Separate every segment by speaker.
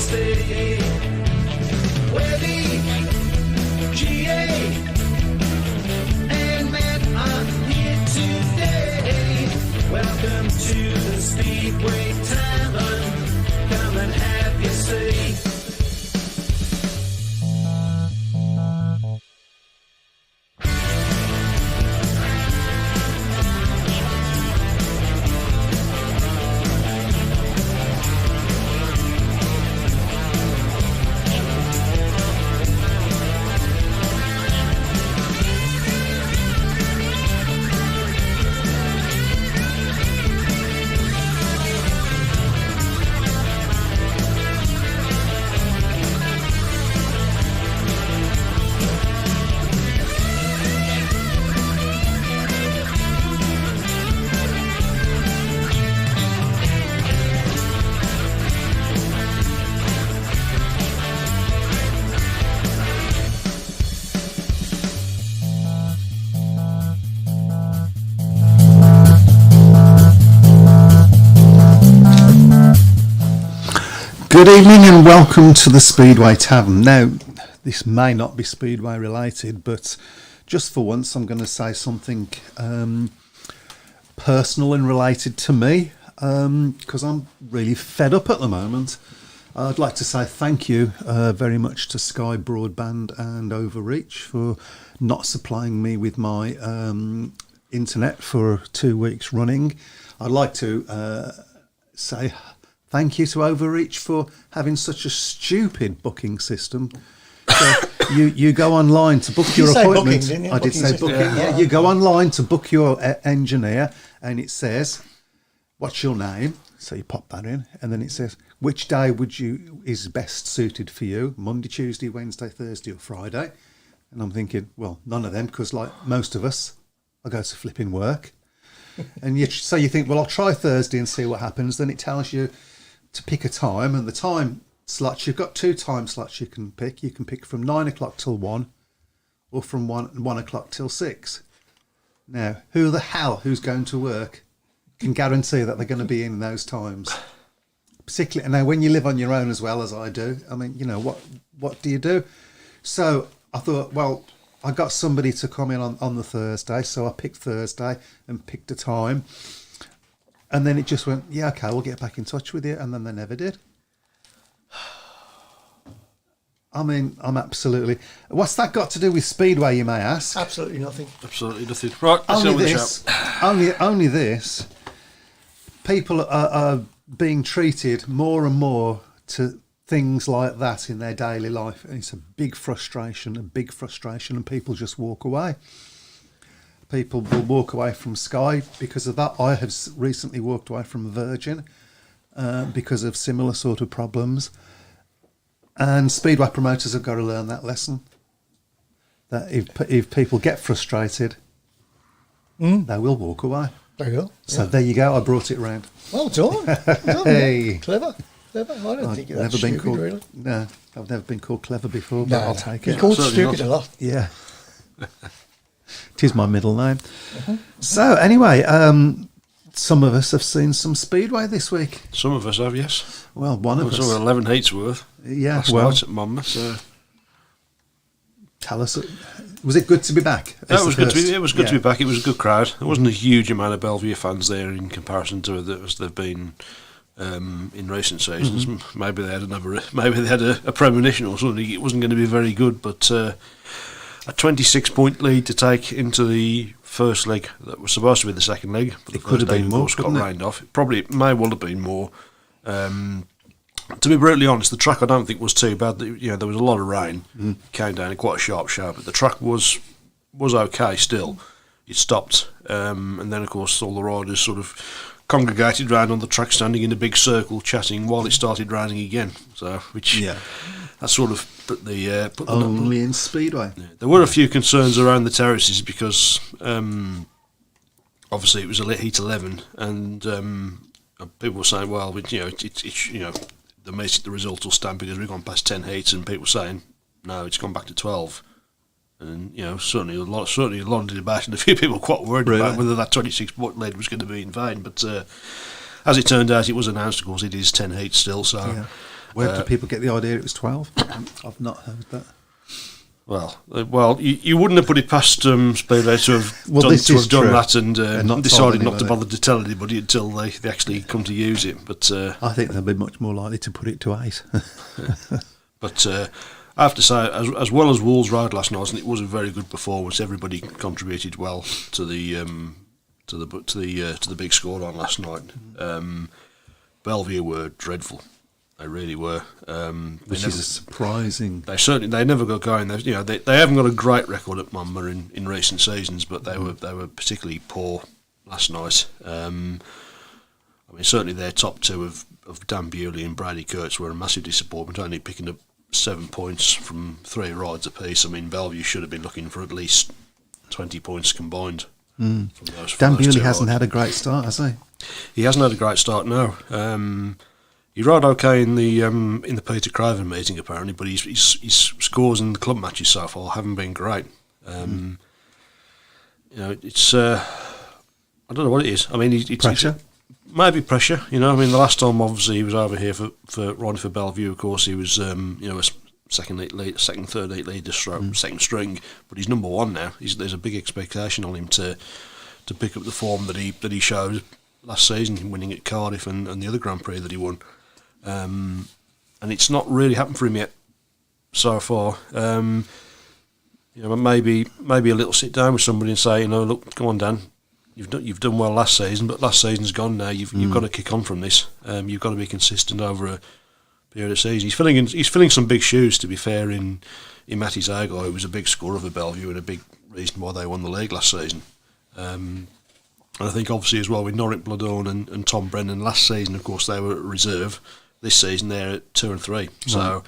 Speaker 1: stay. Where the GA and Matt are here today. Welcome to the Speedway Tavern. Come and have your say.
Speaker 2: Good evening and welcome to the Speedway Tavern. Now, this may not be Speedway related, but just for once I'm going to say something personal and related to me, because I'm really fed up at the moment. I'd like to say thank you very much to Sky Broadband and Overreach for not supplying me with my internet for 2 weeks running. I'd like to say thank you to Overreach for having such a stupid booking system. So you go online to book your appointment.
Speaker 3: Booking, didn't you?
Speaker 2: I did say booking. Yeah. You go online to book your engineer, and it says, "What's your name?" So you pop that in, and then it says, "Which day is best suited for you? Monday, Tuesday, Wednesday, Thursday, or Friday?" And I'm thinking, well, none of them, because like most of us, I go to flipping work. And so you think, well, I'll try Thursday and see what happens. Then it tells you to pick a time, and the time slots, you've got 2 time slots you can pick. You can pick from 9 o'clock till 1, or from 1 o'clock till 6. Now, who the hell who's going to work can guarantee that they're going to be in those times? Particularly now, when you live on your own as well as I do. I mean, you know, what do you do? So I thought, well, I got somebody to come in on the Thursday, so I picked Thursday and picked a time. And then it just went, yeah, okay, we'll get back in touch with you. And then they never did. I mean, I'm absolutely... What's that got to do with Speedway, you may ask?
Speaker 3: Absolutely nothing.
Speaker 4: Absolutely nothing. Right,
Speaker 2: only this. People are being treated more and more to things like that in their daily life. And it's a big frustration, and people just walk away. People will walk away from Sky because of that. I have recently walked away from Virgin because of similar sort of problems. And Speedway promoters have got to learn that lesson. That if people get frustrated, they will walk away.
Speaker 3: There you go.
Speaker 2: So there you go. I brought it round.
Speaker 3: Well done.
Speaker 2: Hey.
Speaker 3: Clever. I don't think you're that stupid,
Speaker 2: called,
Speaker 3: really.
Speaker 2: No, I've never been called clever before, but I'll take it.
Speaker 3: You're called stupid a lot.
Speaker 2: Yeah. It is my middle name. So anyway, some of us have seen some Speedway this week.
Speaker 4: Some of us have, yes.
Speaker 2: Well, one of us.
Speaker 4: It was 11 heats worth.
Speaker 2: Yeah,
Speaker 4: last night at Monmouth. So.
Speaker 2: Tell us, was it good to be back?
Speaker 4: Yeah, it was good to be back. It was a good crowd. There wasn't a huge amount of Belvedere fans there in comparison to as they've been in recent seasons. Maybe they had a premonition or something. It wasn't going to be very good, but a 26-point lead to take into the first leg that was supposed to be the second leg. But
Speaker 2: it could have been more.
Speaker 4: Got rained off. It may well have been more. To be brutally honest, the track I don't think was too bad. You know, there was a lot of rain. Came down in quite a sharp shower, but the track was okay still. It stopped, and then of course all the riders sort of congregated round on the track, standing in a big circle, chatting while it started raining again. So, that sort of put the
Speaker 2: only in Speedway.
Speaker 4: Yeah. There were a few concerns around the terraces because obviously it was a heat 11, and people were saying, well, it's the result will stand because we've gone past 10 heats, and people were saying, no, it's gone back to 12. And certainly a lot of debate, and a few people quite worried about whether that 26-point lead was going to be in vain. But as it turned out, it was announced, of course, it is 10 heats still. So
Speaker 2: Where do people get the idea it was 12? I've not heard that.
Speaker 4: Well, you wouldn't have put it past Speedway to have done
Speaker 2: true.
Speaker 4: that and
Speaker 2: not
Speaker 4: decided
Speaker 2: told
Speaker 4: not to
Speaker 2: anybody.
Speaker 4: bother to tell anybody until they actually come to use it. But
Speaker 2: I think they'll be much more likely to put it to 8.
Speaker 4: But I have to say, as well as Wolves rode last night, and it was a very good performance. Everybody contributed well to the big scoreline last night. Bellevue were dreadful. They really were.
Speaker 2: Which is surprising.
Speaker 4: They never got going. They haven't got a great record at Monmouth in recent seasons, but they were particularly poor last night. I mean, certainly their top two of Dan Bewley and Brady Kurtz were a massive disappointment, only picking up 7 points from 3 rides apiece. I mean, Bellevue should have been looking for at least 20 points combined. From those,
Speaker 2: Dan
Speaker 4: those
Speaker 2: Bewley
Speaker 4: two
Speaker 2: hasn't
Speaker 4: rides.
Speaker 2: had a great start, has he?
Speaker 4: He hasn't had a great start, no. He rode okay in the Peter Craven meeting apparently, but his scores in the club matches so far haven't been great. It's I don't know what it is. I mean, it's
Speaker 2: Pressure?
Speaker 4: Maybe pressure. I mean, the last time obviously he was over here for riding for Bellevue. Of course, he was a second, third leader, second string. But he's number one now. There's a big expectation on him to pick up the form that he showed last season, winning at Cardiff and the other Grand Prix that he won. And it's not really happened for him yet so far. Maybe a little sit down with somebody and say, look, come on, Dan, you've done well last season, but last season's gone now. You've got to kick on from this. You've got to be consistent over a period of season. He's filling some big shoes, to be fair, in Matty Zagar, who was a big scorer for Bellevue and a big reason why they won the league last season. And I think obviously as well with Norrick Bladorn and Tom Brennan last season, of course, they were at reserve. This season they're at 2 and 3. So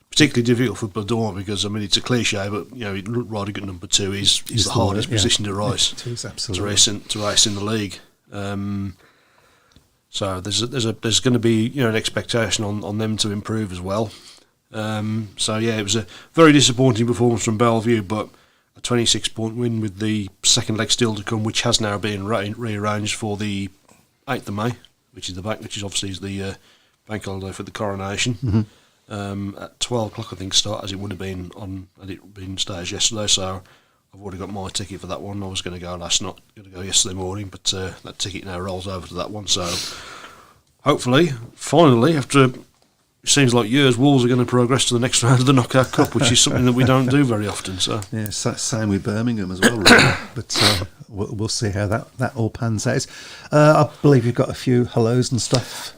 Speaker 4: particularly difficult for Bladorn because, I mean, it's a cliche, but riding at number 2 is the hardest position to race.
Speaker 2: It is,
Speaker 4: To
Speaker 2: absolutely.
Speaker 4: race in the league. So there's going to be an expectation on them to improve as well. It was a very disappointing performance from Bellevue, but a 26-point win with the second leg still to come, which has now been rearranged for the 8th of May, which is obviously the bank holiday for the coronation. At 12 o'clock, I think, start as it would have been had it been staged yesterday. So I've already got my ticket for that one. I was going to go yesterday morning, but that ticket now rolls over to that one. So hopefully, finally, after it seems like years, Wolves are going to progress to the next round of the Knockout Cup, which is something that we don't do very often. So
Speaker 2: Yeah, same with Birmingham as well, really. But we'll see how that all pans out. I believe you've got a few hellos and stuff.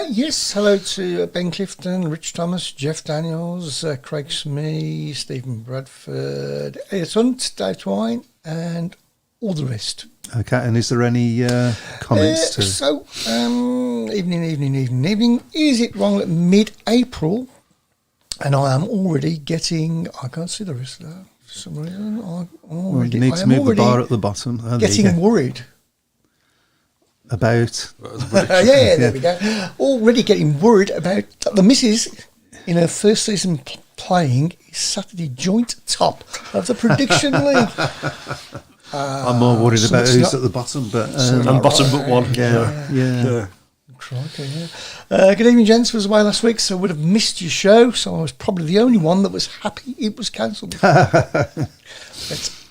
Speaker 3: Yes, hello to Ben Clifton, Rich Thomas, Jeff Daniels, Craig Smee, Stephen Bradford, Elliot Hunt, Dave Twine, and all the rest.
Speaker 2: Okay, and is there any comments to...
Speaker 3: So, evening. Is it wrong that mid-April, and I am already getting... I can't see the rest of that for some reason.
Speaker 2: You need to move the bar at the bottom. Oh, there you
Speaker 3: getting
Speaker 2: go.
Speaker 3: worried.
Speaker 2: About...
Speaker 3: There we go. Already getting worried about the missus in her first season playing is Saturday joint top of the prediction league.
Speaker 2: I'm more worried
Speaker 3: so
Speaker 2: about
Speaker 3: it's
Speaker 2: who's
Speaker 3: not-
Speaker 2: at the bottom, but...
Speaker 4: and bottom but one.
Speaker 2: Yeah.
Speaker 3: Crikey, yeah. Good evening, gents. Was away last week, so I would have missed your show. So I was probably the only one that was happy it was cancelled.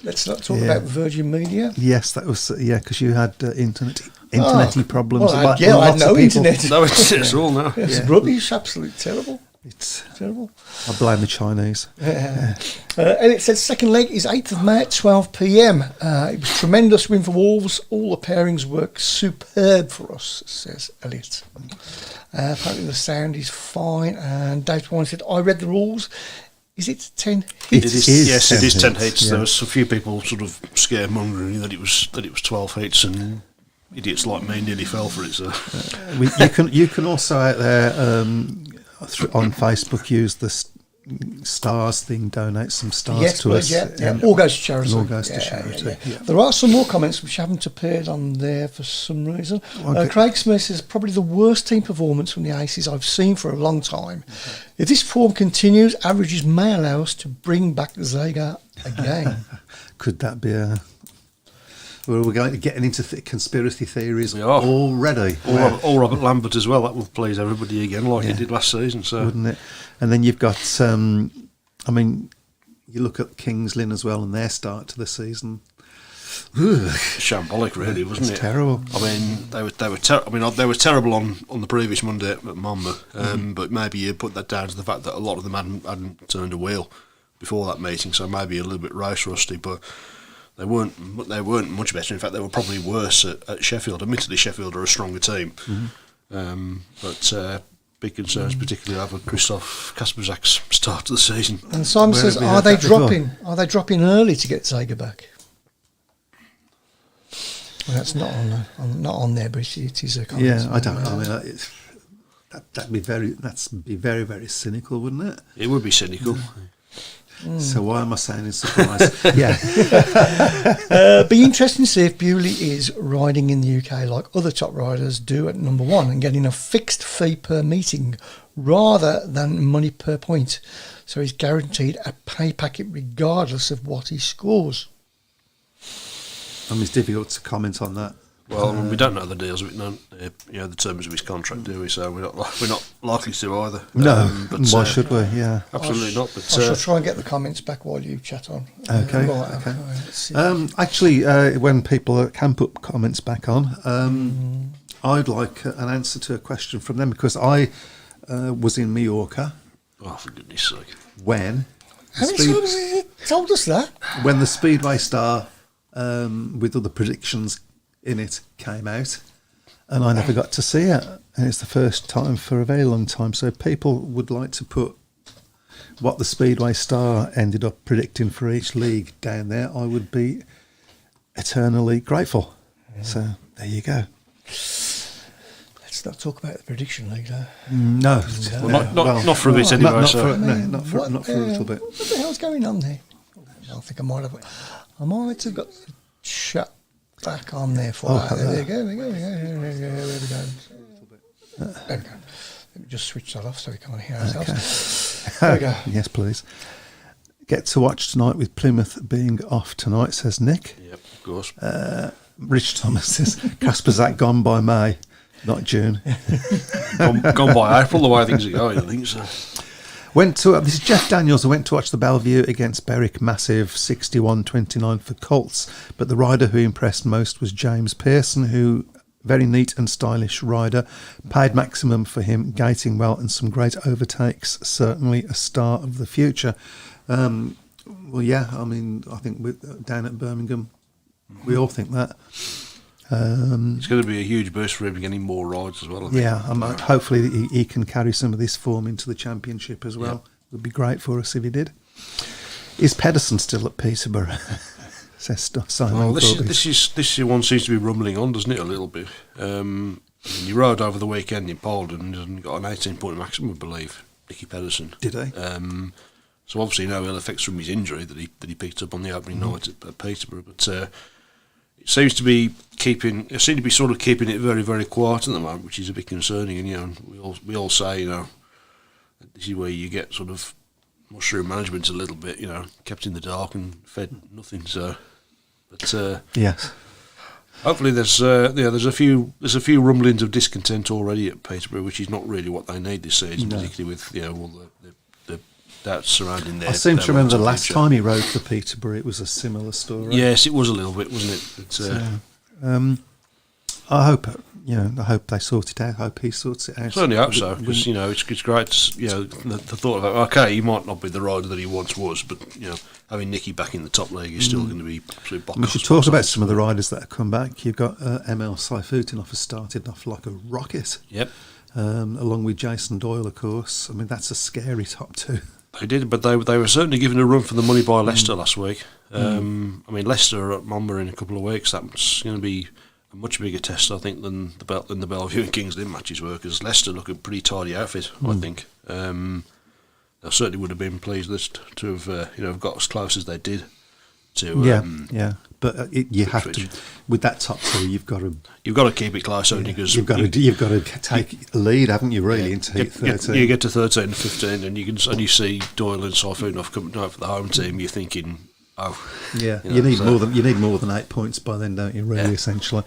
Speaker 3: Let's not talk about Virgin Media.
Speaker 2: Yes, that was... because you had internet-y problems.
Speaker 3: Well,
Speaker 2: like
Speaker 3: I had
Speaker 2: lots of
Speaker 3: no
Speaker 2: people.
Speaker 3: internet.
Speaker 4: No, it's all now.
Speaker 3: It's rubbish, absolutely terrible.
Speaker 2: It's...
Speaker 3: Terrible.
Speaker 2: I blame the Chinese.
Speaker 3: And it says second leg is 8th of May at 12 p.m. It was tremendous win for Wolves. All the pairings work superb for us, says Elliot. Apparently the sound is fine. And Dave Twine said, I read the rules. Is it 10 hits?
Speaker 4: It is. Yes,
Speaker 2: 10
Speaker 4: it is 10
Speaker 2: hits,
Speaker 4: hits.
Speaker 2: yeah.
Speaker 4: There was a few people sort of scaremongering that it was 12 hits, and idiots like me nearly fell for it. So
Speaker 2: You can also out there on Facebook use the stars thing, donate some stars
Speaker 3: Yes,
Speaker 2: to us.
Speaker 3: yeah. All goes to charity.
Speaker 2: All goes to charity. Yeah.
Speaker 3: There are some more comments which haven't appeared on there for some reason.
Speaker 2: Okay.
Speaker 3: Craig Smith says probably the worst team performance from the Aces I've seen for a long time. If this form continues, averages may allow us to bring back Zaga again.
Speaker 2: Could that be a We're going to getting into conspiracy theories
Speaker 4: We are.
Speaker 2: already.
Speaker 4: Or Robert Lambert as well. That will please everybody again, like it did last season. So
Speaker 2: Wouldn't it? And then you've got, I mean, you look at Kings Lynn as well and their start to the season. Ugh.
Speaker 4: shambolic, really, wasn't
Speaker 2: It's
Speaker 4: it?
Speaker 2: terrible.
Speaker 4: I mean, they were they were terrible on the previous Monday at Monmouth, but maybe you put that down to the fact that a lot of them hadn't turned a wheel before that meeting, so maybe a little bit race rusty, but they weren't much better. In fact, they were probably worse at Sheffield. Admittedly, Sheffield are a stronger team, but big concerns, particularly over Christoph Kasperzak's start to the season.
Speaker 3: And Simon
Speaker 2: Where
Speaker 3: says,
Speaker 2: have we
Speaker 3: are
Speaker 2: had
Speaker 3: they
Speaker 2: that before?
Speaker 3: dropping? Are they dropping early to get Zager back? Well, that's not on there, but it is a comment.
Speaker 2: Yeah, I don't know. I mean, that'd be very, very cynical, wouldn't it?
Speaker 4: It would be cynical.
Speaker 2: So why am I sounding surprised? Yeah.
Speaker 3: Be interesting to see if Bewley is riding in the UK like other top riders do at number one and getting a fixed fee per meeting rather than money per point. So he's guaranteed a pay packet regardless of what he scores.
Speaker 2: I mean, it's difficult to comment on that.
Speaker 4: Well, we don't know the deals, the terms of his contract, do we? So we're not likely to either.
Speaker 2: No,
Speaker 4: but,
Speaker 2: why should we? Yeah.
Speaker 4: Absolutely not. But
Speaker 3: I shall try and get the comments back while you chat on.
Speaker 2: Okay,
Speaker 3: Right,
Speaker 2: okay.
Speaker 3: let's see.
Speaker 2: Actually, when people can put comments back on, I'd like an answer to a question from them because I was in Mallorca
Speaker 4: oh, for goodness sake!
Speaker 2: when
Speaker 3: Have you told us that?
Speaker 2: when the Speedway Star with all the predictions in it came out, and I never got to see it, and it's the first time for a very long time. So people would like to put what the Speedway Star ended up predicting for each league down there. I would be eternally grateful. So there you go.
Speaker 3: Let's not talk about the prediction league, though.
Speaker 2: No,
Speaker 4: Well, not for a bit anyway.
Speaker 2: Not
Speaker 4: so
Speaker 2: for a little bit.
Speaker 3: What the hell's going on there? I think I might have got the chat back on there for that. There we go. There we go. Let me just switch that off so we can't hear ourselves. There we go.
Speaker 2: Yes, please. Get to watch tonight with Plymouth being off tonight, says Nick.
Speaker 4: Yep, of course.
Speaker 2: Rich Thomas says Kasperzak gone by May, not June.
Speaker 4: gone by April the way things are going. I think so.
Speaker 2: This is Jeff Daniels. I went to watch the Bellevue against Berwick, massive 61-29 for Colts. But the rider who impressed most was James Pearson, who very neat and stylish rider. Paid maximum for him, gating well and some great overtakes. Certainly a star of the future. Well, yeah, I mean, I think down at Birmingham, we all think that.
Speaker 4: It's going to be a huge boost for him getting more rides as well. I think.
Speaker 2: Yeah, hopefully he can carry some of this form into the championship as well.
Speaker 4: Yeah.
Speaker 2: It would be great for us if he did. Is Pedersen still at Peterborough? Says Simon.
Speaker 4: Well,
Speaker 2: Corbett.
Speaker 4: this one seems to be rumbling on, doesn't it, a little bit? He rode over the weekend in Poland and got an 18-point maximum, I believe, Nicky Pedersen.
Speaker 2: Did he?
Speaker 4: So obviously no ill effects from his injury that he picked up on the opening night at Peterborough, but it seems to be keeping it very, very quiet at the moment, which is a bit concerning. And we all say, this is where you get sort of mushroom management a little bit, kept in the dark and fed nothing. So, but
Speaker 2: Yes.
Speaker 4: hopefully there's a few rumblings of discontent already at Peterborough, which is not really what they need this season, particularly with all the doubts surrounding their.
Speaker 2: I seem to remember the last
Speaker 4: future.
Speaker 2: time he rode for Peterborough, it was a similar story.
Speaker 4: Yes, it was a little bit, wasn't it? But,
Speaker 2: I hope they sort it out. I hope he sorts it out.
Speaker 4: certainly hope so, because it's great. The thought of he might not be the rider that he once was, but having Nicky back in the top league is still going to be absolute box.
Speaker 2: We should talk about some of the riders that have come back. You've got ML Saifutinov has started off like a rocket.
Speaker 4: Yep,
Speaker 2: along with Jason Doyle, of course. I mean, that's a scary top two.
Speaker 4: they did, but they were certainly given a run for the money by Leicester last week. I mean, Leicester are at Monmouth in a couple of weeks. That's going to be a much bigger test, I think, than the Bellevue and Kings Lynn matches were, because Leicester look a pretty tidy outfit, I think. They certainly would have been pleased to have got as close as they did to.
Speaker 2: Yeah. But you have to, with that top two, you've got to
Speaker 4: keep it close, only because
Speaker 2: you've got to take a lead, haven't you? Really, into heat 13.
Speaker 4: You get to 13 and 15, and you see Doyle and Saifutinov coming out for the home team. You're thinking, Oh,
Speaker 2: Yeah,
Speaker 4: You know,
Speaker 2: you need
Speaker 4: so-
Speaker 2: more than 8 points by then, don't you? Really, essentially.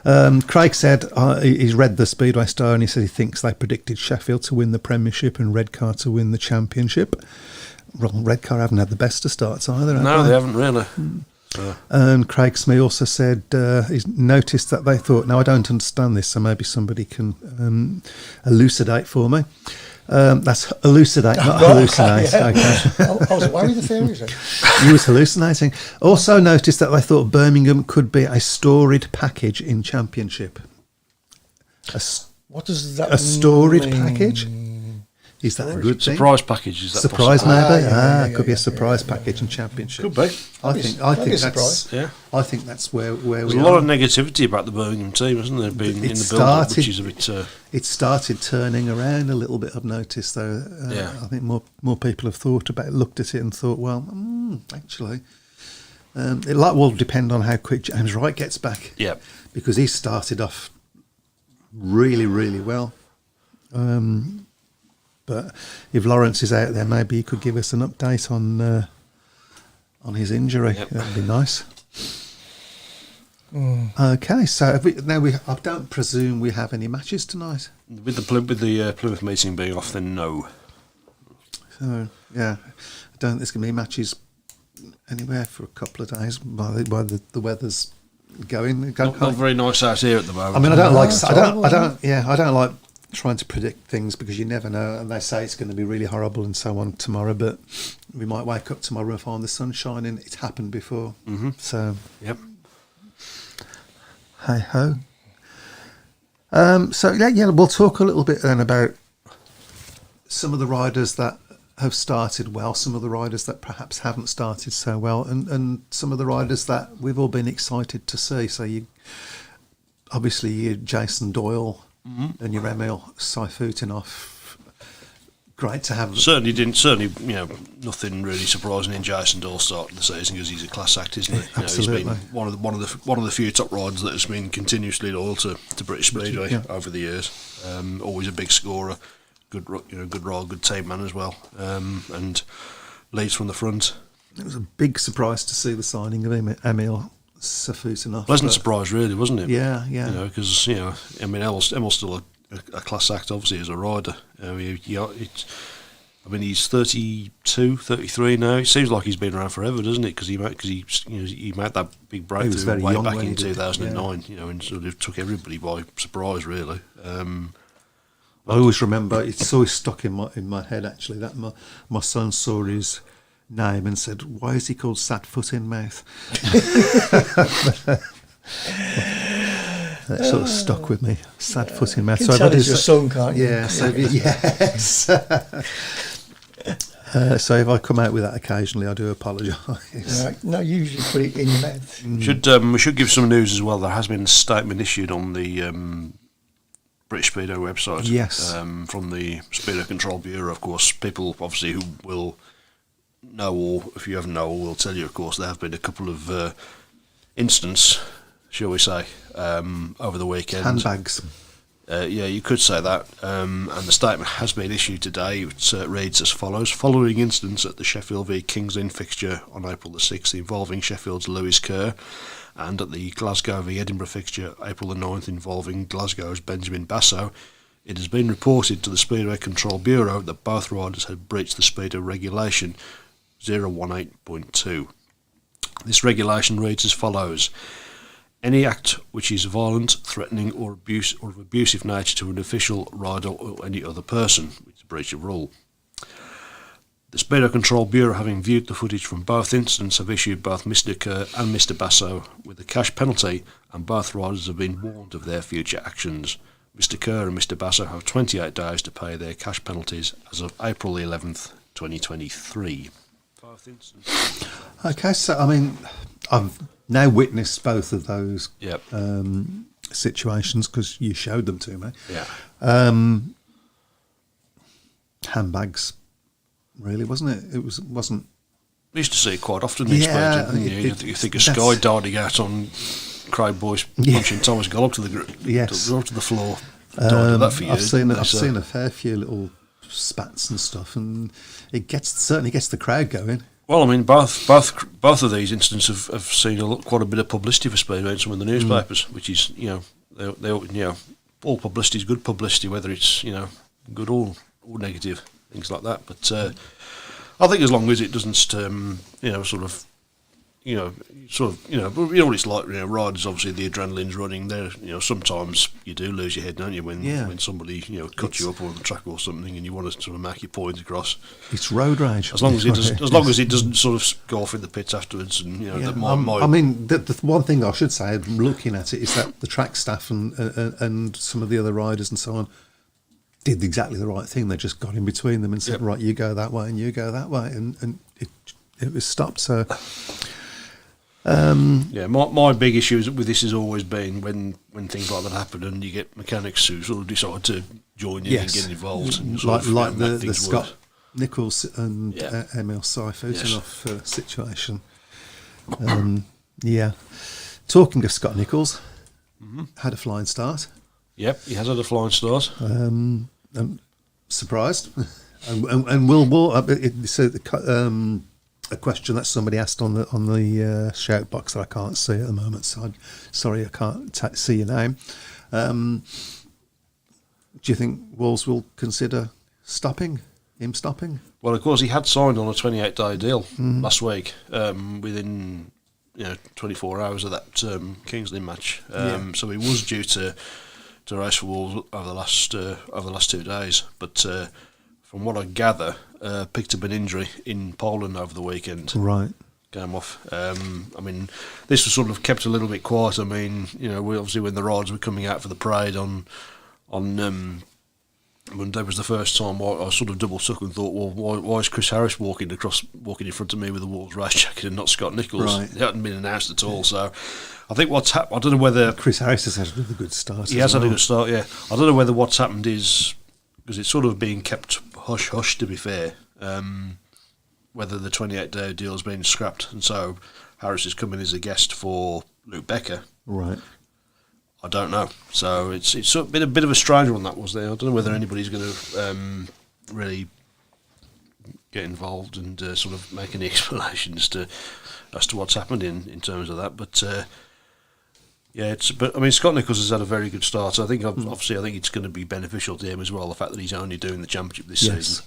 Speaker 2: Craig said he's read the Speedway Star and he said he thinks they predicted Sheffield to win the Premiership and Redcar to win the Championship. Well, Redcar haven't had the best of starts either. have
Speaker 4: no, they haven't really.
Speaker 2: And Craig Smee also said he's noticed that they thought, now I don't understand this, so maybe somebody can elucidate for me. That's elucidate, not hallucinate. Okay.
Speaker 3: I was away with the theories then.
Speaker 2: He was hallucinating. Also noticed that they thought Birmingham could be a storied package in Championship.
Speaker 3: What does that
Speaker 2: A storied
Speaker 3: mean?
Speaker 2: package? Is that a good thing?
Speaker 4: Surprise package, is that
Speaker 2: Surprise,
Speaker 4: possible?
Speaker 2: maybe.
Speaker 3: yeah,
Speaker 2: could be
Speaker 3: yeah,
Speaker 2: a surprise package in Championship.
Speaker 4: Could be.
Speaker 2: I
Speaker 3: That'd
Speaker 2: think.
Speaker 3: be
Speaker 2: I
Speaker 3: a
Speaker 2: think that's.
Speaker 3: surprise.
Speaker 4: Yeah.
Speaker 2: I think that's where
Speaker 4: There's
Speaker 2: we
Speaker 4: a lot
Speaker 2: are.
Speaker 4: of negativity about the Birmingham team, isn't there? Being in
Speaker 2: It
Speaker 4: the build-up,
Speaker 2: started-
Speaker 4: which is a bit.
Speaker 2: It started turning around a little bit. I've noticed, though.
Speaker 4: Yeah.
Speaker 2: I think more people have thought about, looked at it, and thought, well, actually, it will depend on how quick James Wright gets back.
Speaker 4: Yeah.
Speaker 2: Because he started off really, really well. But if Lawrence is out there, maybe he could give us an update on his injury.
Speaker 4: Yep.
Speaker 2: That'd be nice. Okay, so I don't presume we have any matches tonight.
Speaker 4: With the Plymouth meeting being off, then no.
Speaker 2: So yeah, I don't think there's going to be matches anywhere for a couple of days while the weather's going.
Speaker 4: Not very nice out here at the moment.
Speaker 2: I mean, I don't like.
Speaker 3: it's
Speaker 2: I
Speaker 3: horrible,
Speaker 2: don't like trying to predict things because you never know. And they say it's going to be really horrible and so on tomorrow, but we might wake up tomorrow and find the sun shining. It's happened before, so
Speaker 4: Yep.
Speaker 2: hey ho. So yeah, we'll talk a little bit then about some of the riders that have started well, some of the riders that perhaps haven't started so well, and some of the riders that we've all been excited to see. So obviously your Jason Doyle and your Emil Saifutinov. Great to have.
Speaker 4: Certainly, nothing really surprising in Jason Doyle starting the season because he's a class act, isn't he?
Speaker 2: Absolutely.
Speaker 4: He's been one of the few top riders that has been continuously loyal to British Speedway over the years. Always a big scorer, good ride, good team man as well, and leads from the front.
Speaker 2: It was a big surprise to see the signing of Emil Saifutinov.
Speaker 4: Pleasant surprise, really, wasn't it?
Speaker 2: Yeah.
Speaker 4: Because Emil's still a class act, obviously, as a rider. He's 32, 33 now. It seems like he's been around forever, doesn't it? Because he made that big breakthrough
Speaker 2: very
Speaker 4: way
Speaker 2: young
Speaker 4: back
Speaker 2: when he
Speaker 4: in
Speaker 2: did,
Speaker 4: 2009. And sort of took everybody by surprise, really.
Speaker 2: I always remember, it's always stuck in my head actually, that my son saw his name and said, why is he called Sad Foot in Mouth? That sort of stuck with me. Sad Foot in Mouth.
Speaker 3: You can tell it's your son, can't you?
Speaker 2: Yeah, so yes. So if I come out with that occasionally, I do apologise.
Speaker 3: Right. No, usually put it in your mouth.
Speaker 4: We should give some news as well. There has been a statement issued on the British Speedo website.
Speaker 2: Yes.
Speaker 4: From the Speedo Control Bureau, of course. People, obviously, who will know, or if you haven't know, will tell you, of course, there have been a couple of incidents, shall we say, over the weekend.
Speaker 2: Handbags.
Speaker 4: Yeah, you could say that. And the statement has been issued today. It reads as follows. Following incidents at the Sheffield v Kings Lynn fixture on April the 6th involving Sheffield's Lewis Kerr, and at the Glasgow v Edinburgh fixture April the 9th involving Glasgow's Benjamin Basso, it has been reported to the Speedway Control Bureau that both riders had breached the Speedo regulation 018.2. This regulation reads as follows. Any act which is violent, threatening or of abusive nature to an official, rider or any other person, which is a breach of rule. The Speedo Control Bureau, having viewed the footage from both incidents, have issued both Mr Kerr and Mr Basso with a cash penalty, and both riders have been warned of their future actions. Mr Kerr and Mr Basso have 28 days to pay their cash penalties as of April the 11th, 2023. Both incidents.
Speaker 2: Okay, so I mean, I've now witnessed both of those
Speaker 4: Yep.
Speaker 2: situations because you showed them to me.
Speaker 4: Yeah.
Speaker 2: Handbags, really, wasn't it? It wasn't.
Speaker 4: We used to see it quite often in
Speaker 2: Yeah,
Speaker 4: Spain, didn't you? You think of
Speaker 2: that's-
Speaker 4: Sky darting out on Craig Boyce punching Thomas Gollop to the
Speaker 2: Yes.
Speaker 4: to the floor. Did that for
Speaker 2: I've
Speaker 4: years,
Speaker 2: seen
Speaker 4: didn't they?
Speaker 2: I've
Speaker 4: So-
Speaker 2: seen a fair few little spats and stuff, and it certainly gets the crowd going.
Speaker 4: Well, I mean, both of these incidents have seen quite a bit of publicity for Speedway in some of the newspapers, which is, they all publicity is good publicity, whether it's good or negative, things like that. But I think as long as it doesn't, what it's like. Riders, obviously the adrenaline's running. There, sometimes you do lose your head, don't you, when somebody cuts you up on the track or something, and you want to sort of make your point across.
Speaker 2: It's road rage.
Speaker 4: As long as it doesn't sort of go off in the pits afterwards, and
Speaker 2: I mean, the one thing I should say, looking at it, is that the track staff and some of the other riders and so on did exactly the right thing. They just got in between them and said, right, you go that way and you go that way, and it was stopped. So.
Speaker 4: My big issue with this has always been when things like that happen and you get mechanics who sort of decide to join in and get involved. And
Speaker 2: like the Scott Nichols and Emil Seifutinov situation. Talking of Scott Nichols, had a flying start.
Speaker 4: Yep, he has had a flying start.
Speaker 2: Surprised. and Will a question that somebody asked on the shout box that I can't see at the moment, so sorry I can't see your name. Do you think Wolves will consider stopping?
Speaker 4: Well, of course, he had signed on a 28-day deal last week, within 24 hours of that Kingsley match. So he was due to race for Wolves over the last 2 days, but from what I gather, picked up an injury in Poland over the weekend.
Speaker 2: Right.
Speaker 4: Came off. I mean, this was sort of kept a little bit quiet. I mean, we obviously, when the riders were coming out for the parade on Monday was the first time I sort of double took and thought, well, why is Chris Harris walking in front of me with a Wolves race jacket and not Scott Nichols?
Speaker 2: Right.
Speaker 4: It hadn't been announced at all. So I think what's happened, I don't know whether
Speaker 2: Chris Harris has had a good start.
Speaker 4: He has had a good start. Yeah, I don't know whether what's happened is because it's sort of being kept hush, to be fair, whether the 28-day deal has been scrapped, and so Harris is coming as a guest for Luke Becker.
Speaker 2: Right.
Speaker 4: I don't know. So it's been a bit of a strange one that was there. I don't know whether anybody's going to really get involved and sort of make any explanations as to what's happened in terms of that. But but I mean, Scott Nichols has had a very good start. I think obviously I think it's going to be beneficial to him as well. The fact that he's only doing the championship this season,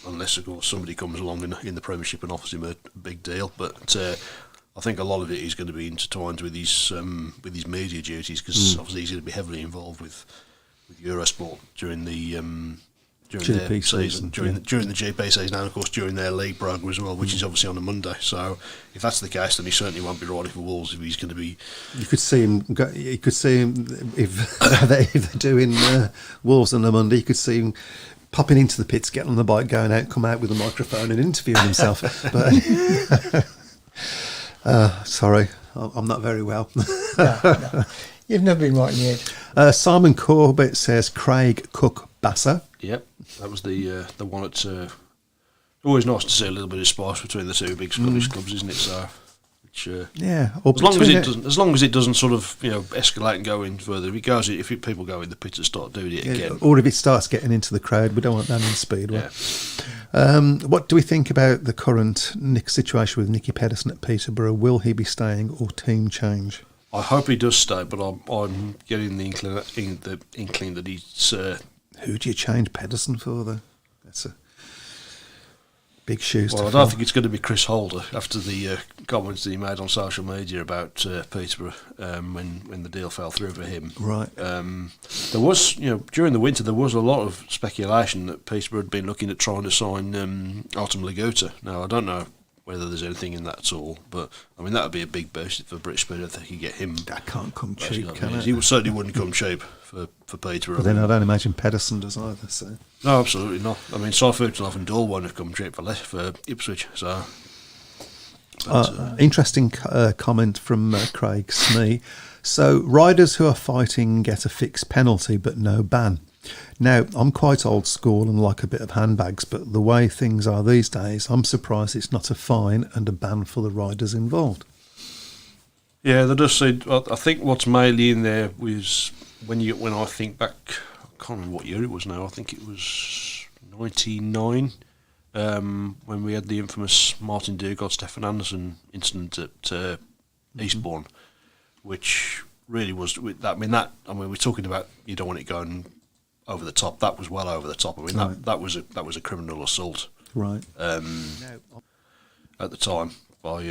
Speaker 4: unless of course somebody comes along in the Premiership and offers him a big deal. But I think a lot of it is going to be intertwined with his media duties because obviously he's going to be heavily involved with Eurosport during the
Speaker 2: GP season,
Speaker 4: during the GP season, and of course during their league program as well, which is obviously on a Monday. So if that's the case, then he certainly won't be riding for Wolves if he's going to be.
Speaker 2: You could see him. You could see him if they're doing Wolves on a Monday. You could see him popping into the pits, getting on the bike, going out, come out with a microphone and interviewing himself. But sorry, I'm not very well.
Speaker 3: No. You've never been right in the head.
Speaker 2: Simon Corbett says Craig Cook Basser.
Speaker 4: Yep, that was the one at. Always nice to see a little bit of spice between the two big Scottish clubs, isn't it? So, as long as it doesn't sort of escalate and go in further. If people go in the pit and start doing it again,
Speaker 2: or if it starts getting into the crowd, we don't want that in Speedway.
Speaker 4: Yeah.
Speaker 2: What do we think about the current situation with Nicky Pedersen at Peterborough? Will he be staying or team change?
Speaker 4: I hope he does stay, but I'm getting the inkling that he's.
Speaker 2: Who do you change Pedersen for, though? That's a big shoes to fill.
Speaker 4: I don't think it's going to be Chris Holder after the comments that he made on social media about Peterborough when the deal fell through for him.
Speaker 2: Right.
Speaker 4: There was, during the winter, there was a lot of speculation that Peterborough had been looking at trying to sign Artem Laguta. Now, I don't know whether there's anything in that at all, but I mean that would be a big boost for British Speed if they could get him.
Speaker 2: That can't come cheap, can it?
Speaker 4: He certainly wouldn't come cheap for Peterborough.
Speaker 2: But then I don't imagine Pedersen does either. So
Speaker 4: no, absolutely not. I mean, Seifutinov and Dahl won't have come cheap for Ipswich. So
Speaker 2: interesting comment from Craig Smee. So riders who are fighting get a fixed penalty but no ban. Now, I'm quite old school and like a bit of handbags, but the way things are these days, I'm surprised it's not a fine and a ban for the riders involved.
Speaker 4: Yeah, they just said. I think what's mainly in there was when I think back, I can't remember what year it was now. I think it was 99. when we had the infamous Martin Dugard, Stefan Anderson incident at Eastbourne, which really was that. I mean, we're talking about you don't want it going over the top. That was well over the top. I mean, that was a criminal assault,
Speaker 2: Right.
Speaker 4: at the time by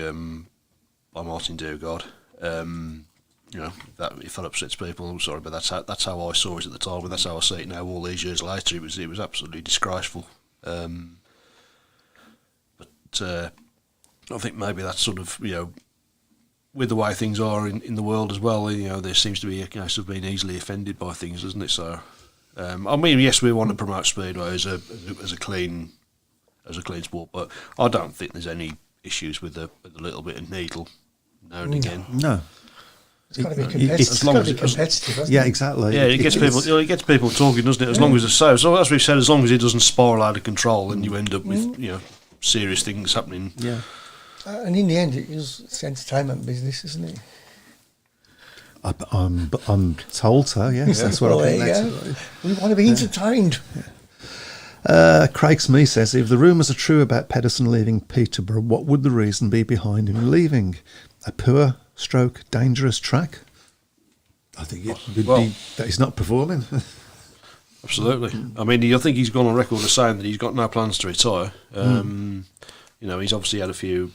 Speaker 4: Martin Dugard. That if that upsets people, I'm sorry, but that's how I saw it at the time, and that's how I see it now. All these years later, it was absolutely disgraceful. But I think maybe that's sort of with the way things are in the world as well. There seems to be a case of being easily offended by things, doesn't it? So, I mean, yes, we want to promote Speedway as a clean sport, but I don't think there's any issues with a little bit of needle now and again.
Speaker 2: No.
Speaker 3: It's got to be competitive.
Speaker 2: It's
Speaker 3: It's got to be competitive, hasn't
Speaker 2: Yeah,
Speaker 3: it?
Speaker 2: exactly.
Speaker 4: Yeah, it gets people talking, doesn't it? As long as it's so as we've said, as long as it doesn't spiral out of control, and you end up with serious things happening.
Speaker 2: Yeah.
Speaker 3: And in the end, it's entertainment business, isn't it?
Speaker 2: I'm told so. Yes, that's what
Speaker 3: Well,
Speaker 2: I think.
Speaker 3: there you go. We want to be entertained.
Speaker 2: Craig Smith says, if the rumours are true about Pedersen leaving Peterborough, what would the reason be behind him leaving? A poor stroke dangerous track? I think it would be that he's not performing.
Speaker 4: Absolutely. I mean, I think he's gone on record as saying that he's got no plans to retire. He's obviously had a few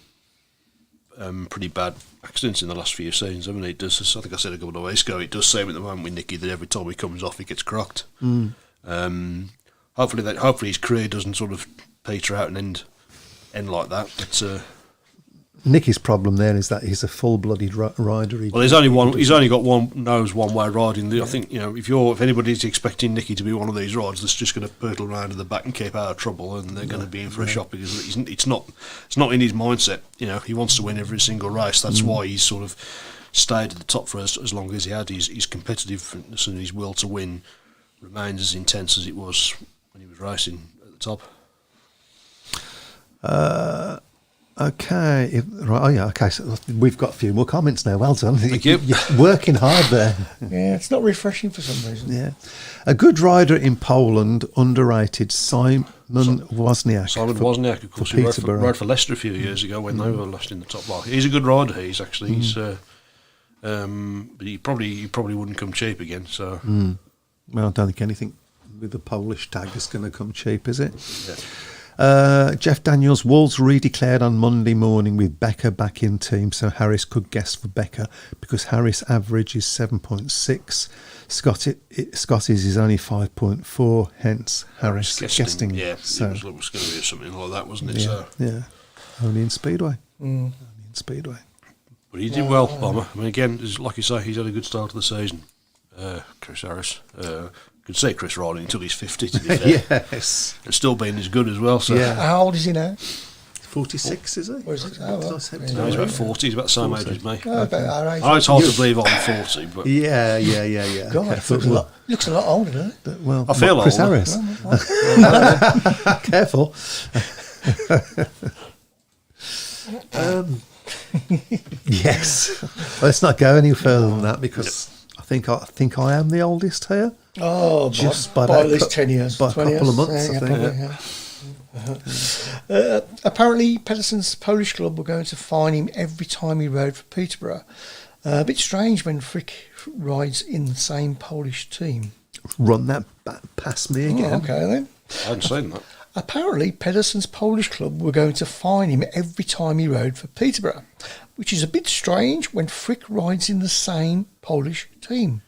Speaker 4: pretty bad accidents in the last few seasons. I mean, it does. I think I said a couple of weeks ago. It does seem at the moment with Nicky that every time he comes off, he gets crocked. Hopefully his career doesn't sort of peter out and end like that. But
Speaker 2: Nicky's problem there is that he's a full-blooded rider.
Speaker 4: he's only got one way riding. I think if anybody's expecting Nicky to be one of these riders that's just going to purtle around in the back and keep out of trouble, and they're going to be in for a shock because it's not in his mindset. He wants to win every single race. That's why he's sort of stayed at the top for as long as he had. His competitiveness and his will to win remains as intense as it was when he was racing at the top.
Speaker 2: Okay. Okay. So we've got a few more comments now. Well done.
Speaker 4: Thank you.
Speaker 2: You're working hard there.
Speaker 3: Yeah, it's not refreshing for some reason.
Speaker 2: Yeah. A good rider in Poland, underrated, Simon Wozniak.
Speaker 4: Simon Wozniak, of course, who rode for Leicester a few years ago when they were last in the top line. He's a good rider. He's actually, but he probably wouldn't come cheap again. So,
Speaker 2: Well, I don't think anything with the Polish tag is going to come cheap, is it?
Speaker 4: yeah.
Speaker 2: Jeff Daniels, Wolves redeclared on Monday morning with Becker back in team, so Harris could guess for Becker because Harris' average is 7.6. Scotty's is only 5.4, hence Harris guessing.
Speaker 4: Yeah,
Speaker 2: so,
Speaker 4: it was going to be something like that, wasn't it?
Speaker 2: yeah,
Speaker 4: So.
Speaker 2: yeah. Only in Speedway. Only in Speedway.
Speaker 4: But he did well, Bomber. I mean, again, like you say, he's had a good start to the season. Chris Harris. Could say Chris riding until he's 50, to be fair.
Speaker 2: Yes.
Speaker 4: And still being as good as well. So.
Speaker 2: Yeah.
Speaker 3: How old is he now?
Speaker 2: 46, is he?
Speaker 3: What is it? Oh, well.
Speaker 4: No, he's about 40. He's about the same age as me.
Speaker 3: Oh, about our age.
Speaker 4: I know it's hard to believe I'm 40, but
Speaker 2: Yeah.
Speaker 3: God,
Speaker 2: Careful.
Speaker 3: looks a lot older, doesn't it?
Speaker 2: Well,
Speaker 4: I feel
Speaker 2: Chris
Speaker 4: older.
Speaker 2: Harris. Careful. Yes. Let's not go any further than that because I think I am the oldest here.
Speaker 3: Oh,
Speaker 2: Just
Speaker 3: by
Speaker 2: by
Speaker 3: at least 10 years.
Speaker 2: by a
Speaker 3: 20
Speaker 2: couple of
Speaker 3: years.
Speaker 2: months, I think.
Speaker 3: Probably, yeah. Apparently, Pedersen's Polish club were going to fine him every time he rode for Peterborough. A bit strange when Frick rides in the same Polish team.
Speaker 2: Run that back past me again.
Speaker 3: Oh, okay, then.
Speaker 4: I hadn't seen that.
Speaker 3: Apparently, Pedersen's Polish club were going to fine him every time he rode for Peterborough, which is a bit strange when Frick rides in the same Polish team.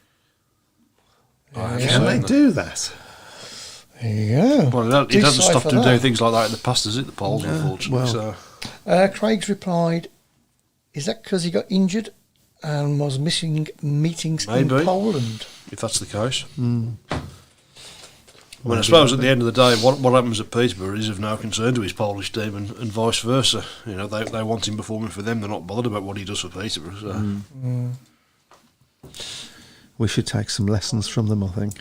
Speaker 2: Can they do that?
Speaker 3: There you go.
Speaker 4: Well, it hasn't stopped
Speaker 3: Decipher
Speaker 4: him doing
Speaker 3: that.
Speaker 4: things like that in the past, has it? The Poles, unfortunately.
Speaker 2: well.
Speaker 4: So.
Speaker 3: Craig's replied, is that because he got injured and was missing meetings
Speaker 4: Maybe.
Speaker 3: in Poland?
Speaker 4: If that's the case. I mean, I suppose at the end of the day, what happens at Peterborough is of no concern to his Polish team and vice versa. They want him performing for them. They're not bothered about what he does for Peterborough. So.
Speaker 2: We should take some lessons from them, I think.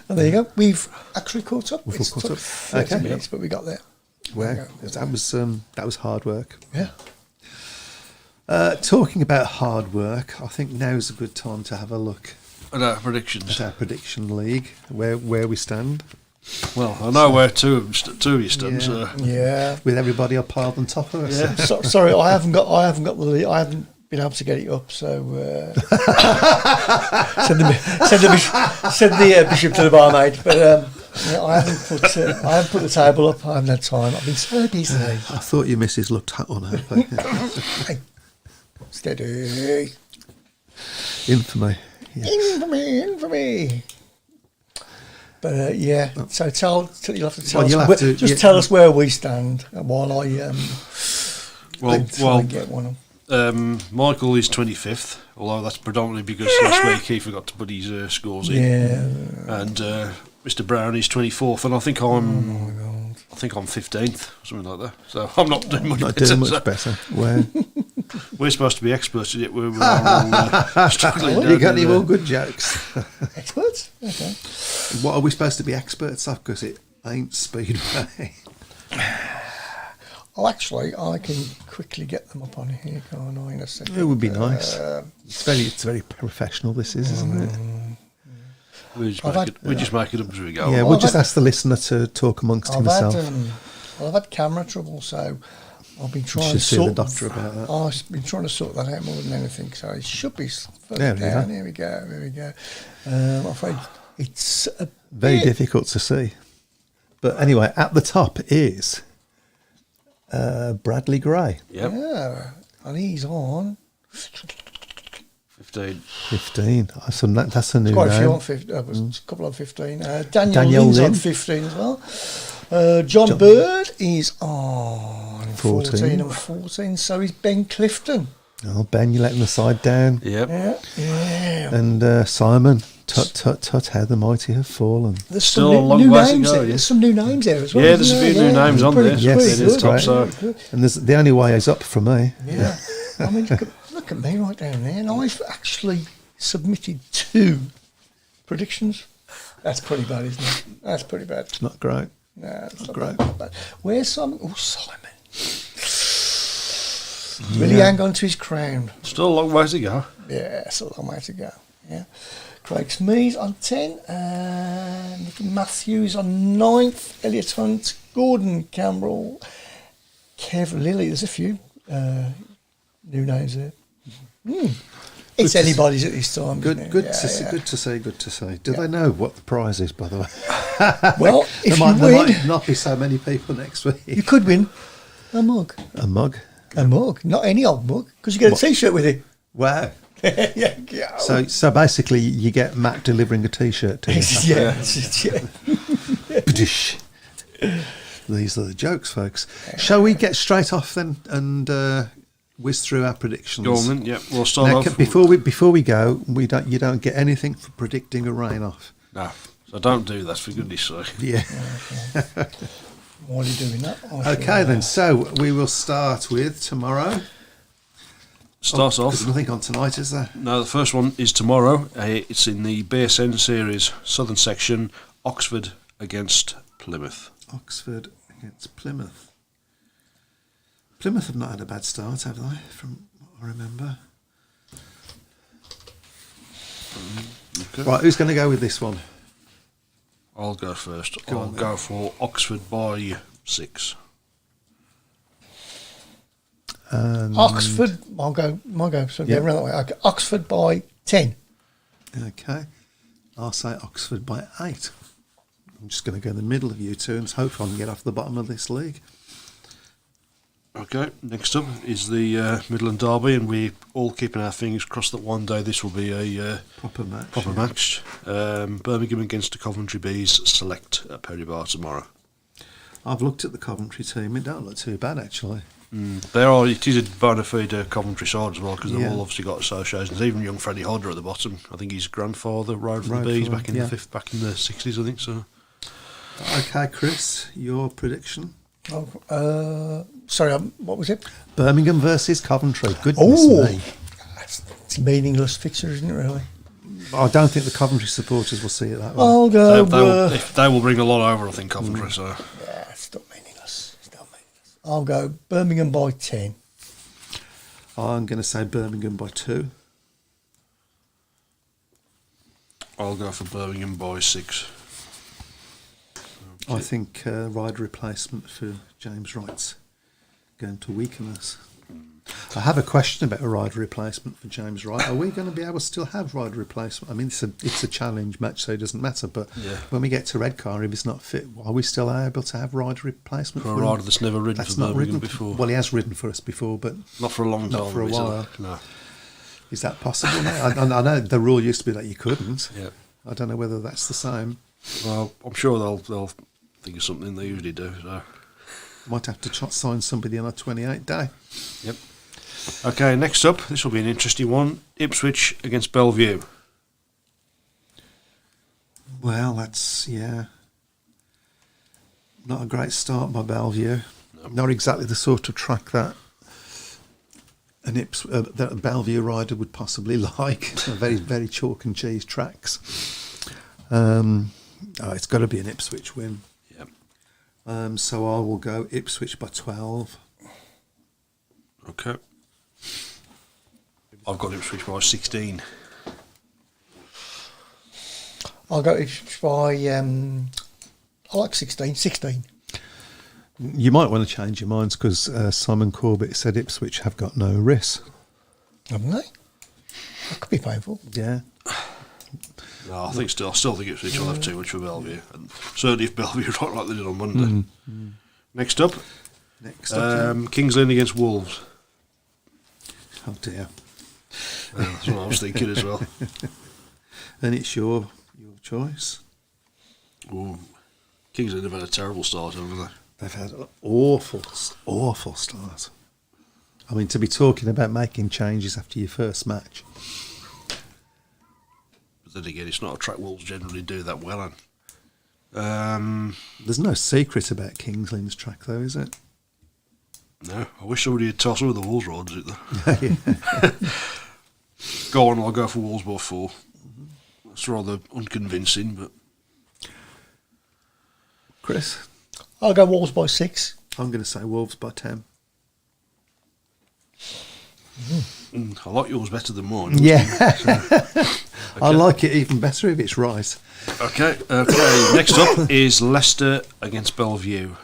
Speaker 3: And there you go. We've actually caught up.
Speaker 2: We've
Speaker 3: It's
Speaker 2: caught
Speaker 3: took
Speaker 2: up.
Speaker 3: 30
Speaker 2: Okay.
Speaker 3: minutes, but we got there.
Speaker 2: Well, that was hard work.
Speaker 3: Yeah.
Speaker 2: Talking about hard work, I think now's a good time to have a look
Speaker 4: And our predictions.
Speaker 2: at our prediction league, where we stand.
Speaker 4: Well, I know where two of you stand.
Speaker 2: Yeah.
Speaker 4: So.
Speaker 3: Yeah.
Speaker 2: With everybody up piled on top of us.
Speaker 4: Yeah.
Speaker 3: Sorry, I haven't been able to get it up. So send the bishop to the barmaid. But yeah, I haven't put the table up. I haven't had time. I've been so busy.
Speaker 2: I thought your missus looked unhappy.
Speaker 3: Hey, steady.
Speaker 2: Infamy. Yeah.
Speaker 3: Infamy. But yeah, so you'll have to tell
Speaker 2: Well,
Speaker 3: us. Tell us where we stand while I try and get one.
Speaker 4: Michael is 25th, although that's predominantly because last week he forgot to put his scores in.
Speaker 3: Yeah.
Speaker 4: And Mr. Brown is 24th, and I think I'm 15th, something like that. So I'm not doing much
Speaker 2: Not
Speaker 4: better.
Speaker 2: doing much better. Where?
Speaker 4: We're supposed to be experts at it. We're all struggling.
Speaker 2: You got any more good jokes?
Speaker 3: Experts? Okay.
Speaker 2: What are we supposed to be experts of? Because it ain't Speedway.
Speaker 3: Oh, actually, I can quickly get them up on here, can't I? In a second.
Speaker 2: It would be nice. It's very professional. This is, isn't it?
Speaker 4: We just make it up as we go.
Speaker 2: Yeah, we'll just ask the listener to talk amongst himself.
Speaker 3: I've had camera trouble, so I've been trying to
Speaker 2: see
Speaker 3: sort
Speaker 2: the doctor about that.
Speaker 3: I've been trying to sort that out more than anything. So it should be further
Speaker 2: There we
Speaker 3: down.
Speaker 2: go.
Speaker 3: Here we go. Here we go. I'm afraid it's a
Speaker 2: Very
Speaker 3: bit-
Speaker 2: difficult to see. But anyway, at the top is Bradley Gray,
Speaker 4: Yep,
Speaker 3: Yeah, and he's on
Speaker 4: 15.
Speaker 2: 15. That's a new
Speaker 3: quite a few
Speaker 2: name.
Speaker 3: on 15. A couple on 15. Daniel
Speaker 2: Daniel
Speaker 3: Lynn's on
Speaker 2: Lynn.
Speaker 3: 15 as well. John Bird is on 14
Speaker 2: 14.
Speaker 3: and 14. So is Ben Clifton.
Speaker 2: Oh, Ben, you're letting the side down.
Speaker 4: Yep.
Speaker 3: Yeah.
Speaker 2: And Simon, tut, how the mighty have fallen.
Speaker 3: There's
Speaker 4: Still
Speaker 3: some
Speaker 4: a long
Speaker 3: new
Speaker 4: way to
Speaker 3: names
Speaker 4: go,
Speaker 3: there.
Speaker 4: yeah.
Speaker 3: There's some new names there as well.
Speaker 4: Yeah,
Speaker 3: isn't
Speaker 4: there's a
Speaker 3: there?
Speaker 4: few new names on
Speaker 3: pretty-
Speaker 4: there.
Speaker 2: Yes,
Speaker 3: pretty
Speaker 2: it is
Speaker 3: good,
Speaker 2: top,
Speaker 4: so-
Speaker 3: good.
Speaker 2: And the only way is up for me.
Speaker 3: Yeah. I mean, look at me right down there. And I've actually submitted 2 predictions. That's pretty bad, isn't it? That's pretty bad.
Speaker 2: It's not great.
Speaker 3: No, it's not
Speaker 2: Great.
Speaker 3: bad, not bad. Where's Simon? Oh, Simon. Really hang on to his crown.
Speaker 4: Still a long way to go.
Speaker 3: Yeah, it's a long way to go. Yeah. Craig Smees on 10. Nicky Matthews on 9th. Elliot Hunt, Gordon Campbell, Kev Lilly. There's a few new names there. It's anybody's at this time.
Speaker 2: Good,
Speaker 3: isn't it?
Speaker 2: good,
Speaker 3: Yeah,
Speaker 2: to see,
Speaker 3: yeah.
Speaker 2: good to see. Good to see. Do they know what the prize is, by the way?
Speaker 3: Well, if
Speaker 2: there
Speaker 3: you
Speaker 2: might
Speaker 3: win,
Speaker 2: not be so many people next week.
Speaker 3: you could win a mug.
Speaker 2: A mug.
Speaker 3: A mug, not any old mug, because you get a
Speaker 2: What?
Speaker 3: T-shirt with it.
Speaker 2: Wow.
Speaker 3: Yeah, yeah.
Speaker 2: So basically, you get Matt delivering a T-shirt to you.
Speaker 3: yeah.
Speaker 2: Pdish. These are the jokes, folks. Shall we get straight off then and whiz through our predictions?
Speaker 4: Go on then. Yep, we'll start
Speaker 2: Now,
Speaker 4: off.
Speaker 2: before we go, you don't get anything for predicting a rain off.
Speaker 4: No, so don't do that, for goodness sake.
Speaker 2: Yeah.
Speaker 3: While you're doing that,
Speaker 2: Okay then. So we will start with tomorrow.
Speaker 4: Starts off.
Speaker 2: There's nothing on tonight, is there?
Speaker 4: No, the first one is tomorrow. It's in the BSN series, Southern Section, Oxford against Plymouth.
Speaker 2: Oxford against Plymouth. Plymouth have not had a bad start, have they? From what I remember.
Speaker 4: Okay.
Speaker 2: Right, who's going to go with this one?
Speaker 4: I'll go first.
Speaker 2: Go
Speaker 4: I'll
Speaker 2: on then.
Speaker 4: go for Oxford by 6.
Speaker 3: Oxford, I'll go. So
Speaker 2: Yeah.
Speaker 3: go around that way. Okay, Oxford by 10.
Speaker 2: Okay. I'll say Oxford by 8. I'm just going to go in the middle of you two and hope I can get off the bottom of this league.
Speaker 4: Okay, next up is the Midland Derby, and we're all keeping our fingers crossed that one day this will be a
Speaker 2: Proper match.
Speaker 4: proper
Speaker 2: yeah.
Speaker 4: match. Birmingham against the Coventry Bees select at Perry Bar tomorrow.
Speaker 2: I've looked at the Coventry team. It don't look too bad, actually.
Speaker 4: It is a bona fide Coventry side as well, because they've
Speaker 2: Yeah.
Speaker 4: all obviously got associations. Even young Freddie Hodder at the bottom. I think his grandfather rode for
Speaker 2: Rode
Speaker 4: the Bees
Speaker 2: for
Speaker 4: back
Speaker 2: them,
Speaker 4: in
Speaker 2: yeah.
Speaker 4: back in the 60s, I think. So
Speaker 2: Okay, Chris, your prediction?
Speaker 3: Sorry, what was it?
Speaker 2: Birmingham versus Coventry. Goodness
Speaker 3: Oh,
Speaker 2: me.
Speaker 3: it's a meaningless fixture, isn't it? Really?
Speaker 2: I don't think the Coventry supporters will see it that way.
Speaker 3: I'll go.
Speaker 4: they will bring a lot over, I think, Coventry. So
Speaker 3: Yeah, it's still meaningless. I'll go Birmingham by 10.
Speaker 2: I'm going to say Birmingham by 2.
Speaker 4: I'll go for Birmingham by 6.
Speaker 2: I think rider replacement for James Wright's going to weaken us. I have a question about a rider replacement for James Wright. Are we going to be able to still have rider replacement? I mean, it's a challenge match, so it doesn't matter. But when we get to Redcar, if he's not fit, are we still able to have rider replacement
Speaker 4: For a rider that's never ridden for Birmingham before.
Speaker 2: Well, he has ridden for us before, but
Speaker 4: Not for a long time.
Speaker 2: not for a while.
Speaker 4: No.
Speaker 2: Is that possible now? I know the rule used to be that you couldn't.
Speaker 4: Yeah.
Speaker 2: I don't know whether that's the same.
Speaker 4: Well, I'm sure they'll think of something they usually do. So.
Speaker 2: Might have to sign somebody on a 28 day.
Speaker 4: Yep. Okay, next up, this will be an interesting one. Ipswich against Bellevue.
Speaker 2: Well, that's, not a great start by Bellevue.
Speaker 4: No.
Speaker 2: Not exactly the sort of track that that a Bellevue rider would possibly like. Very, very chalk and cheese tracks. It's got to be an Ipswich win.
Speaker 4: Yep.
Speaker 2: So I will go Ipswich by 12.
Speaker 4: Okay. I've got Ipswich by 16.
Speaker 3: I'll go Ipswich by, I like 16. 16.
Speaker 2: You might want to change your minds because Simon Corbett said Ipswich have got no risk.
Speaker 3: Haven't they? That could be painful.
Speaker 2: Yeah.
Speaker 4: No, I still think Ipswich will have too much for Bellevue. And certainly if Bellevue right like they did on Monday. Next up, Kings Lynn against Wolves.
Speaker 2: Oh dear.
Speaker 4: That's what I was thinking as well.
Speaker 2: And it's your choice.
Speaker 4: Ooh. Kings Lynn have had a terrible start, haven't they?
Speaker 2: They've had an awful start. I mean, to be talking about making changes after your first match.
Speaker 4: But then again, it's not a track Wolves generally do that well on.
Speaker 2: There's no secret about Kings Lynn's track, though, is it?
Speaker 4: No, I wish somebody had tossed with the Wolves rods it though. Go on, I'll go for Wolves by 4. That's rather unconvincing, but
Speaker 2: Chris?
Speaker 3: I'll go Wolves by 6.
Speaker 2: I'm going to say Wolves by 10.
Speaker 4: I like yours better than mine.
Speaker 2: Yeah.
Speaker 4: Okay.
Speaker 2: I like it even better if it's right.
Speaker 4: Okay. Next up is Leicester against Bellevue.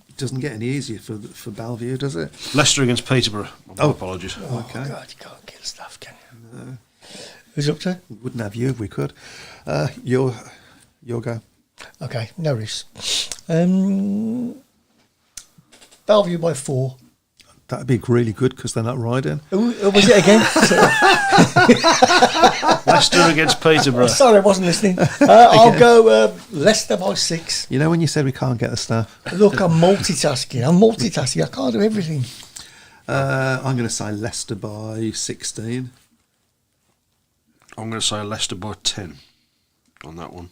Speaker 2: It doesn't get any easier for Bellevue, does it?
Speaker 4: Leicester against Peterborough. My apologies.
Speaker 3: Oh,
Speaker 2: Okay.
Speaker 3: God, you can't kill stuff, can you? No. Who's up to?
Speaker 2: We wouldn't have you if we could. Your go.
Speaker 3: Okay, no risk. Bellevue by 4.
Speaker 2: That'd be really good because they're not riding.
Speaker 3: Who was it again?
Speaker 4: Leicester against Peterborough.
Speaker 3: Sorry, I wasn't listening. I'll go Leicester by 6.
Speaker 2: You know when you said we can't get the staff?
Speaker 3: Look, I'm multitasking. I can't do everything.
Speaker 2: I'm going to say Leicester by 16.
Speaker 4: I'm going to say Leicester by 10 on that one.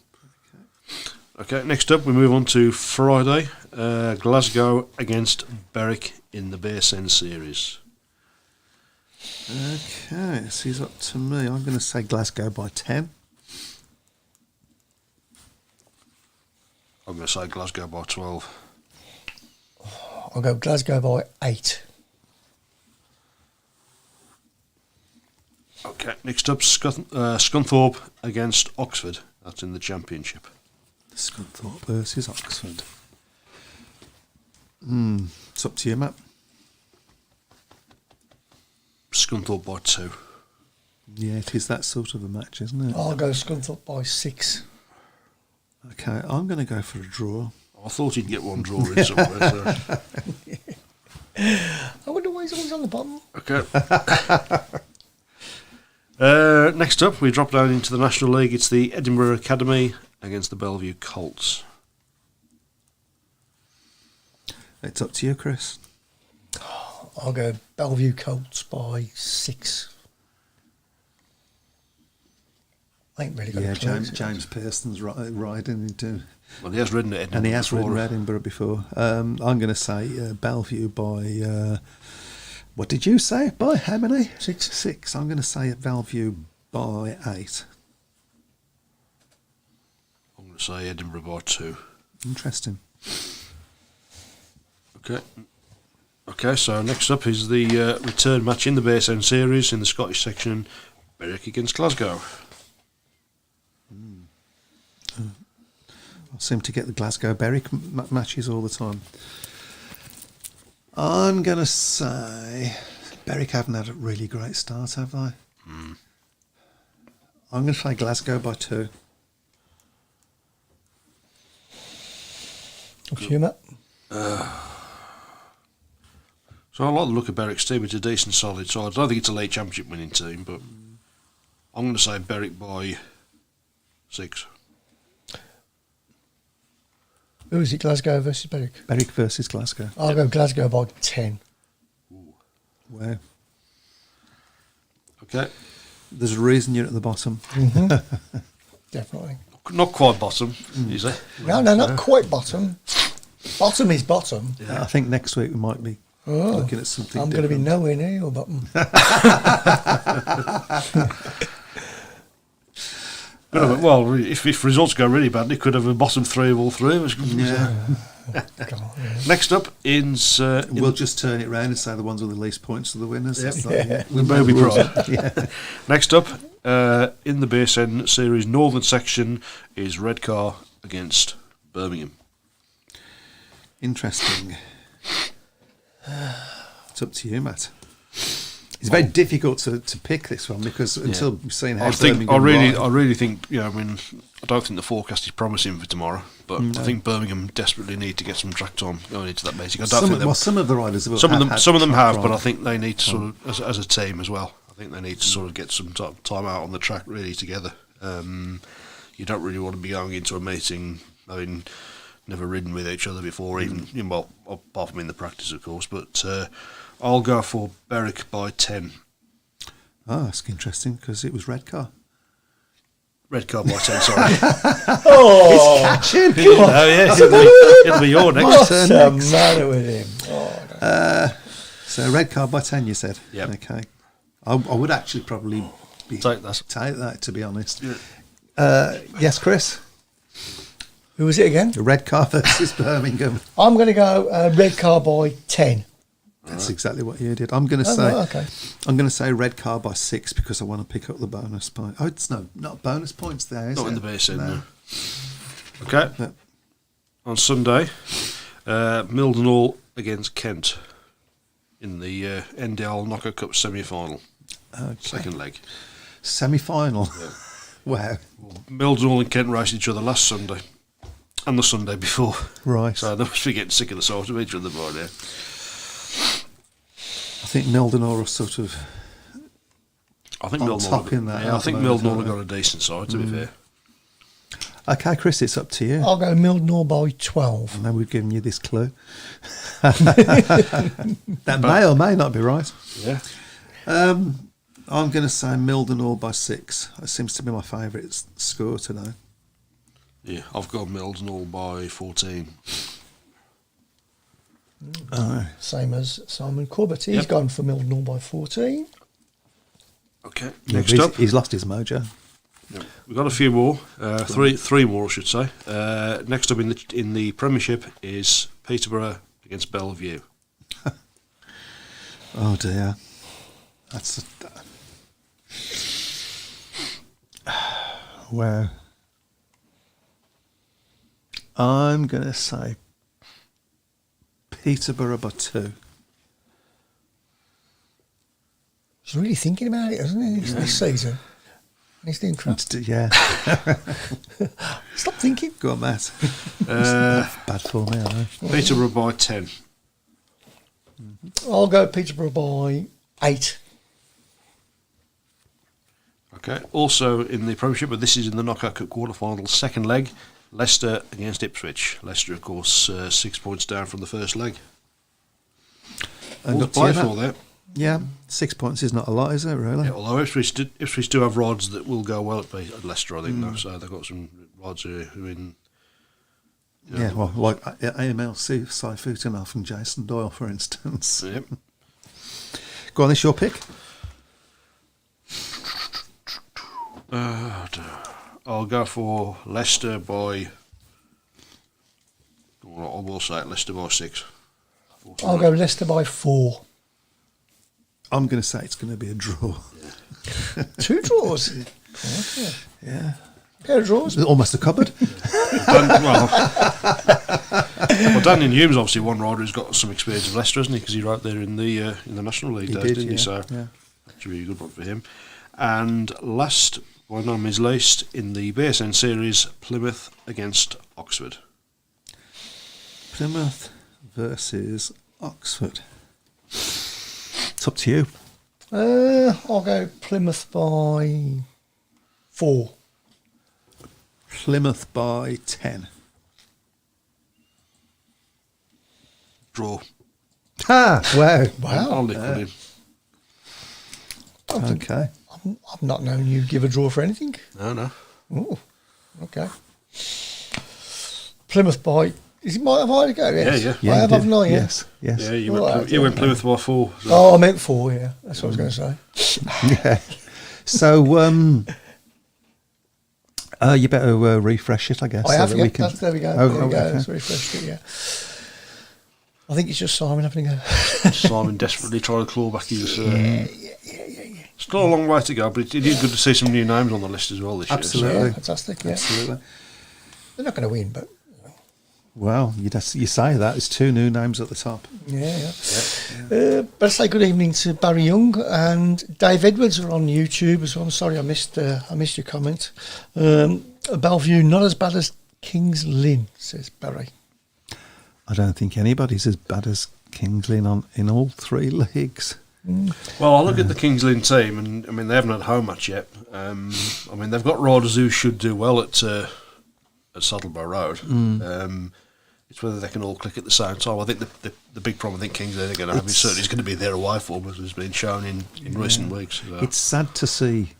Speaker 4: Okay, next up we move on to Friday. Glasgow against Berwick in the Bearsend series.
Speaker 2: Okay, this is up to me. I'm going to say Glasgow by 10.
Speaker 4: I'm going to say Glasgow by 12.
Speaker 3: I'll go Glasgow by 8.
Speaker 4: Okay, next up Scunthorpe against Oxford. That's in the Championship.
Speaker 2: Scunthorpe versus Oxford. It's up to you, Matt.
Speaker 4: Scunthorpe by 2.
Speaker 2: Yeah, it is that sort of a match, isn't it?
Speaker 3: I'll go Scunthorpe by 6.
Speaker 2: Okay, I'm going to go for a draw.
Speaker 4: I thought he'd get one draw in somewhere. So.
Speaker 3: I wonder why he's always on the bottom.
Speaker 4: Okay. Next up, we drop down into the National League. It's the Edinburgh Academy against the Bellevue Colts.
Speaker 2: It's up to you, Chris.
Speaker 3: I'll go Bellevue Colts by 6. I ain't really got a clue.
Speaker 2: James Pearson's riding into...
Speaker 4: Well, he has ridden at Edinburgh.
Speaker 2: And he has
Speaker 4: before.
Speaker 2: ridden Edinburgh before. I'm going to say Bellevue by... what did you say? By how many?
Speaker 3: 6.
Speaker 2: 6. I'm going to say Bellevue by 8.
Speaker 4: I'm going to say Edinburgh by 2.
Speaker 2: Interesting.
Speaker 4: Okay, so next up is the return match in the Bearsend series in the Scottish section, Berwick against Glasgow.
Speaker 2: I seem to get the Glasgow Berwick matches all the time. I'm going to say Berwick haven't had a really great start, have they? I'm going to say Glasgow by 2.
Speaker 3: Up to you, Matt.
Speaker 4: So I like the look of Berwick's team. It's a decent, solid side. I don't think it's a late championship winning team, but I'm going to say Berwick by 6.
Speaker 3: Who is it, Glasgow versus Berwick?
Speaker 2: Berwick versus Glasgow.
Speaker 3: I'll go Glasgow by 10.
Speaker 2: Wow.
Speaker 4: Okay.
Speaker 2: There's a reason you're at the bottom.
Speaker 3: Definitely.
Speaker 4: Not quite bottom, is it?
Speaker 3: No, not quite bottom. Bottom is bottom.
Speaker 2: I think next week we might be looking at something
Speaker 3: I'm going to be
Speaker 2: different.
Speaker 3: nowhere near your bottom.
Speaker 4: Well, if results go really badly, could have a bottom 3 of all 3 of us.
Speaker 2: Yeah.
Speaker 3: God, yeah.
Speaker 4: Next up is...
Speaker 2: We'll just turn it round and say the ones with the least points are the winners.
Speaker 4: Yep.
Speaker 2: It's not-
Speaker 3: Yeah.
Speaker 4: we may be
Speaker 2: rules.
Speaker 4: right.
Speaker 2: Yeah.
Speaker 4: Next up, in the BSN series Northern section, is Redcar against Birmingham.
Speaker 2: Interesting. It's up to you, Matt. It's very difficult to pick this one because until we've seen how
Speaker 4: I
Speaker 2: Birmingham
Speaker 4: really think, I mean, I don't think the forecast is promising for tomorrow, but I think Birmingham desperately need to get some track time going into that meeting. I don't think
Speaker 2: some of the riders have
Speaker 4: some of them have,
Speaker 2: track
Speaker 4: but I
Speaker 2: time.
Speaker 4: think they need to sort of, as a team as well. I think they need to sort of get some time out on the track really together. You don't really want to be going into a meeting having never ridden with each other before, even well, apart from in the practice, of course. But I'll go for Berwick by 10.
Speaker 2: Oh, that's interesting because it was Redcar.
Speaker 4: Redcar by 10, sorry.
Speaker 3: Oh,
Speaker 2: Catching.
Speaker 4: Oh, yeah, it'll be your next.
Speaker 3: what's
Speaker 2: turn
Speaker 3: the
Speaker 2: next.
Speaker 3: matter with him? Oh,
Speaker 2: So Redcar by 10, you said?
Speaker 4: Yep.
Speaker 2: Okay. I would actually probably
Speaker 4: Take that.
Speaker 2: take that, to be honest.
Speaker 4: Yeah.
Speaker 2: Yes, Chris?
Speaker 3: who was it again?
Speaker 2: Redcar versus Birmingham.
Speaker 3: I'm going to go Redcar by 10.
Speaker 2: That's exactly what you did. I'm going to
Speaker 3: Oh,
Speaker 2: say
Speaker 3: right, okay.
Speaker 2: I'm going to say Redcar by 6 because I want to pick up the bonus point. Oh, it's not bonus points there, is
Speaker 4: Not
Speaker 2: it?
Speaker 4: in the BSN,
Speaker 2: No.
Speaker 4: no. Okay.
Speaker 2: No.
Speaker 4: On Sunday, Mildenhall against Kent in the NDL Knockout Cup semi-final,
Speaker 2: Okay.
Speaker 4: second leg.
Speaker 2: Semi-final. Wow.
Speaker 4: Mildenhall and Kent raced each other last Sunday and the Sunday before.
Speaker 2: Right.
Speaker 4: So they must be getting sick of the sight of each other by now.
Speaker 2: I think Mildenhall are sort of
Speaker 4: I think
Speaker 2: On
Speaker 4: Mildenhall
Speaker 2: top
Speaker 4: have-
Speaker 2: in that,
Speaker 4: yeah, I think
Speaker 2: aren't they,
Speaker 4: Mildenhall
Speaker 2: as
Speaker 4: have
Speaker 2: well?
Speaker 4: got a decent side, to be fair.
Speaker 2: Okay, Chris, it's up to you.
Speaker 3: I'll go Mildenhall by 12.
Speaker 2: I know we've given you this clue. That may or may not be right.
Speaker 4: Yeah.
Speaker 2: I'm going to say Mildenhall by 6. That seems to be my favourite score today.
Speaker 4: Yeah, I've got Mildenhall by 14.
Speaker 3: Same as Simon Corbett. He's
Speaker 4: Yep.
Speaker 3: gone for Mildenhall by 14.
Speaker 4: Okay.
Speaker 2: Yeah,
Speaker 4: Next
Speaker 2: he's,
Speaker 4: up,
Speaker 2: he's lost his mojo.
Speaker 4: we've got a few more. Three more, I should say. Next up in the Premiership is Peterborough against Bellevue.
Speaker 2: Oh dear, that's wow. I'm going to say Peterborough by 2.
Speaker 3: He's really thinking about it, hasn't he, this season? He's doing crap.
Speaker 2: Yeah,
Speaker 3: Stop thinking.
Speaker 2: go on, Matt.
Speaker 4: Uh,
Speaker 2: Bad for me, I know.
Speaker 4: Peterborough by 10.
Speaker 3: I'll go Peterborough by 8.
Speaker 4: Okay. Also in the Premiership, but this is in the Knockout Cup quarter-final, second leg, Leicester against Ipswich. Leicester, of course, 6 points down from the first leg.
Speaker 2: And
Speaker 4: All to
Speaker 2: up to
Speaker 4: play
Speaker 2: you,
Speaker 4: for
Speaker 2: Matt.
Speaker 4: there.
Speaker 2: Yeah, 6 points is not a lot, is it? Really?
Speaker 4: Yeah, although Ipswich do have rods that will go well at Leicester, I think, though. So they've got some rods who are in.
Speaker 2: Yeah, well, like AMLC, Cy Futenhoff and Jason Doyle, for instance.
Speaker 4: Yep.
Speaker 2: Go on, this your pick.
Speaker 4: I'll go for Leicester by. Well, I will say it, Leicester by 6.
Speaker 3: I'll go Leicester by 4.
Speaker 2: I'm going to say it's going to be a draw.
Speaker 3: 2 draws.
Speaker 2: Yeah.
Speaker 3: Pair of drawers.
Speaker 2: Almost a cupboard.
Speaker 4: Danny Hume's obviously one rider who's got some experience of Leicester, hasn't he? Because he right there in the National League, didn't he? So that's a really good one for him. And last by no means least, in the BSN series, Plymouth against Oxford.
Speaker 2: Plymouth versus Oxford. It's up to you.
Speaker 3: I'll go Plymouth by 4.
Speaker 2: Plymouth by 10.
Speaker 4: Draw.
Speaker 2: Ah, wow.
Speaker 4: I'll liquid in.
Speaker 2: Okay.
Speaker 3: I've not known you give a draw for anything.
Speaker 4: No.
Speaker 3: Oh, okay. Plymouth by... Is it my... Have I to go? Yes.
Speaker 4: Yeah.
Speaker 3: I have, haven't I?
Speaker 2: Yes.
Speaker 4: Yeah, you
Speaker 3: All
Speaker 4: went,
Speaker 3: right,
Speaker 4: you went Plymouth by 4. So.
Speaker 3: Oh, I meant 4, yeah. That's what I was going to say.
Speaker 2: Yeah. So, you better refresh it, I guess.
Speaker 3: I have,
Speaker 2: that
Speaker 3: yeah.
Speaker 2: we can...
Speaker 3: There we go.
Speaker 2: Oh,
Speaker 3: there we go.
Speaker 2: okay.
Speaker 3: That's refreshed it, yeah. I think it's just Simon having a go.
Speaker 4: Simon desperately trying to claw back his...
Speaker 3: Yeah.
Speaker 4: Still a long way to go, but it is good to see some new names on the list as well this
Speaker 2: Absolutely.
Speaker 4: year.
Speaker 3: Yeah, fantastic, yeah.
Speaker 2: Absolutely.
Speaker 3: They're not going to win, but...
Speaker 2: Well, you say that. There's 2 new names at the top.
Speaker 3: Yeah. But I say good evening to Barry Young and Dave Edwards are on YouTube as well. I'm sorry I missed your comment. Bellevue not as bad as Kings Lynn, says Barry.
Speaker 2: I don't think anybody's as bad as Kings Lynn in all 3 leagues.
Speaker 4: Well, I look at the Kings Lynn team, and I mean they haven't had home match yet. I mean they've got riders who should do well at Saddlebow Road. It's whether they can all click at the same time. I think the big problem I think Kings Lynn are going to have is certainly it's going to be their away form, as has been shown in recent weeks. So.
Speaker 2: It's sad to see